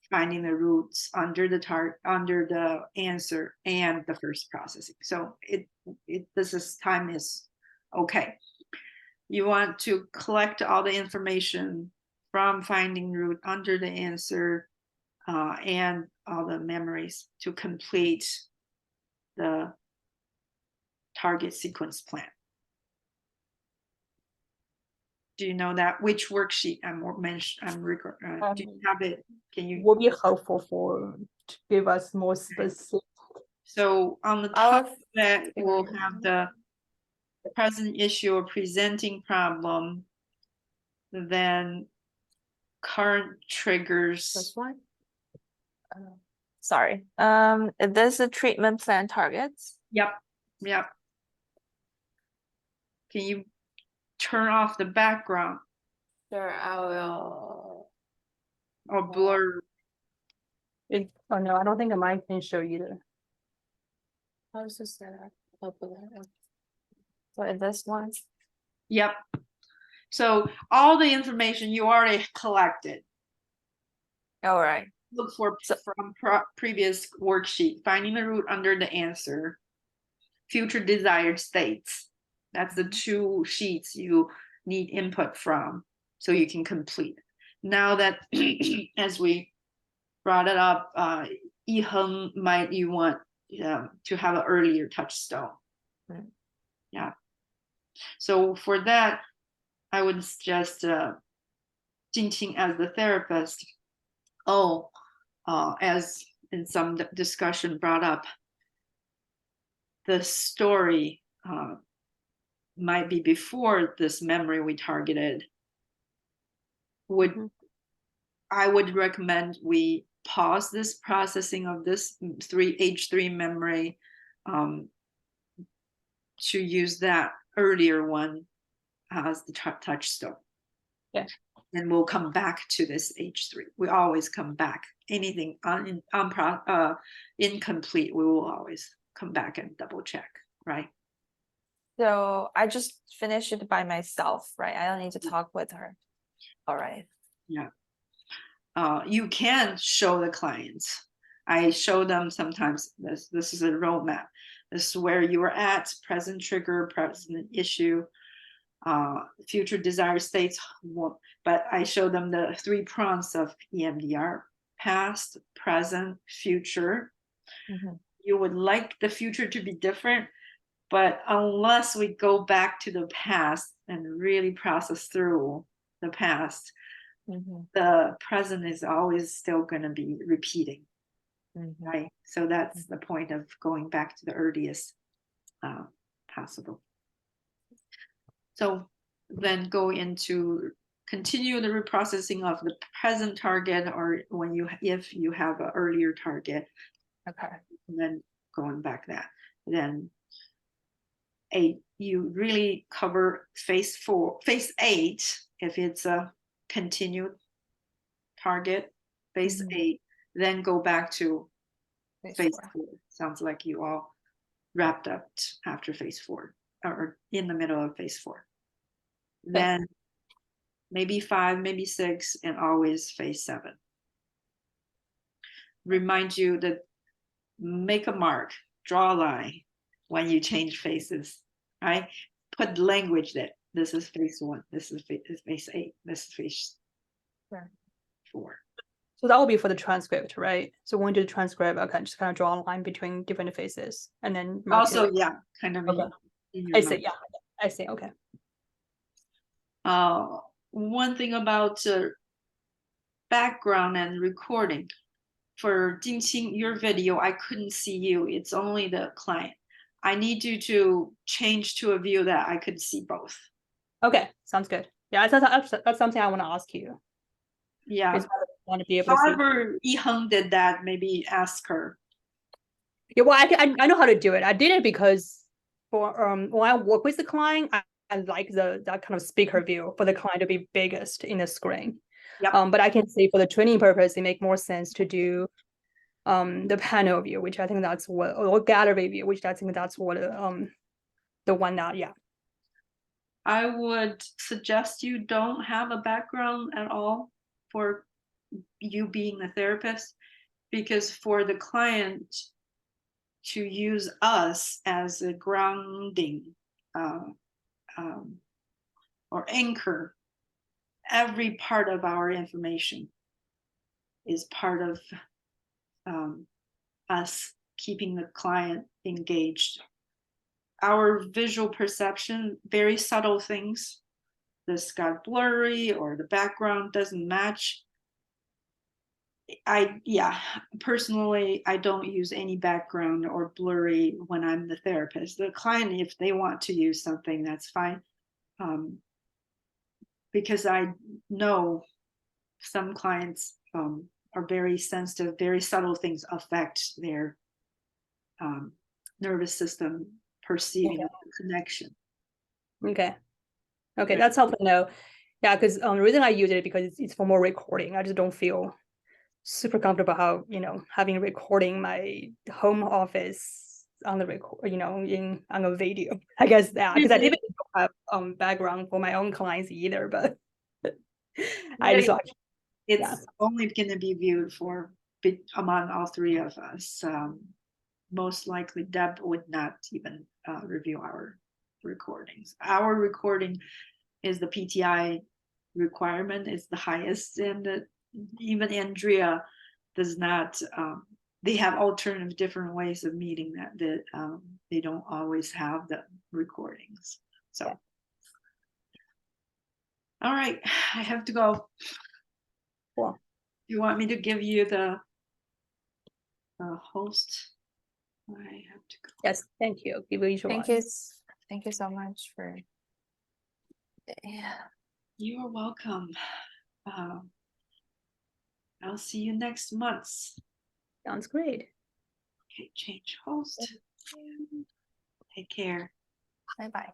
finding the roots under the answer and the first processing. So time is okay. You want to collect all the information from finding root under the answer and all the memories to complete the target sequence plan. Do you know that which worksheet do you have it? Can you? Would be helpful to give us more specific. So on the top of that, we'll have the present issue or presenting problem, then current triggers. This one? Sorry. This is treatment plan targets. Yep. Can you turn off the background Sure, I will. or blur? Oh no, I don't think mine can show either. How does this set up? So in this one. Yep. So all the information you already collected. All right. Look for from previous worksheet, finding the root under the answer, future desired states. That's the two sheets you need input from so you can complete. Now that, as we brought it up, Yiheng might you want to have an earlier touchstone. Yeah. So for that, I would suggest Jinqing as the therapist. As in some discussion brought up, the story might be before this memory we targeted. I would recommend we pause this processing of this H3 memory to use that earlier one as the touchstone. Yeah. And we'll come back to this H3. We always come back. Anything incomplete, we will always come back and double check, right? So I just finished it by myself, right? I don't need to talk with her. All right. Yeah. You can show the clients. I show them sometimes this is a roadmap. This is where you are at, present trigger, present issue, future desired states. But I show them the 3 prongs of EMDR: past, present, future. You would like the future to be different, but unless we go back to the past and really process through the past, the present is always still going to be repeating, right? So that's the point of going back to the earliest possible. So then go into continue the reprocessing of the present target, or if you have an earlier target. Okay. And then going back that, then you really cover phase 8 if it's a continued target, phase 8, then go back to phase 4. Sounds like you all wrapped up after phase 4 or in the middle of phase 4. Then maybe 5, maybe 6, and always phase 7. Remind you that make a mark, draw a line when you change phases, right? Put language that this is phase 1, this is phase 8, this is phase 4. So that will be for the transcript, right? So when you do the transcript, I can just kind of draw a line between different phases and then Also, yeah, kind of. Okay. I see, yeah. I see. Okay. One thing about background and recording. For Jingqing, your video, I couldn't see you. It's only the client. I need you to change to a view that I could see both. Okay. Sounds good. Yeah, that's something I want to ask you. Yeah. Is whether you want to be able to see. However, Yiheng did that, maybe ask her. Yeah, well, I know how to do it. I did it because for when I work with the client, I like that kind of speaker view for the client to be biggest in the screen. Yep. But I can say for the training purpose, it make more sense to do the panel view, which I think that's what, or gallery view, which I think that's what the one that, yeah. I would suggest you don't have a background at all for you being a therapist, because for the client to use us as a grounding or anchor, every part of our information is part of us keeping the client engaged. Our visual perception, very subtle things, this got blurry or the background doesn't match. Personally, I don't use any background or blurry when I'm the therapist. The client, if they want to use something, that's fine. Because I know some clients are very sensitive, very subtle things affect their nervous system perceiving the connection. Okay. Okay, that's helpful to know. Yeah, because the reason I use it because it's for more recording. I just don't feel super comfortable how, having recording my home office on the record, on a video. I guess that because I didn't have background for my own clients either, but I just like it's only going to be viewed for among all three of us. Most likely Deb would not even review our recordings. Our recording is the PTI requirement, is the highest, and even Andrea does not. They have alternative different ways of meeting that they don't always have the recordings. So all right, I have to go. Cool. You want me to give you the host? I have to go. Yes, thank you. Thank you so much for. Yeah. You're welcome. I'll see you next month. Sounds great. Okay, change host. Take care. Bye bye.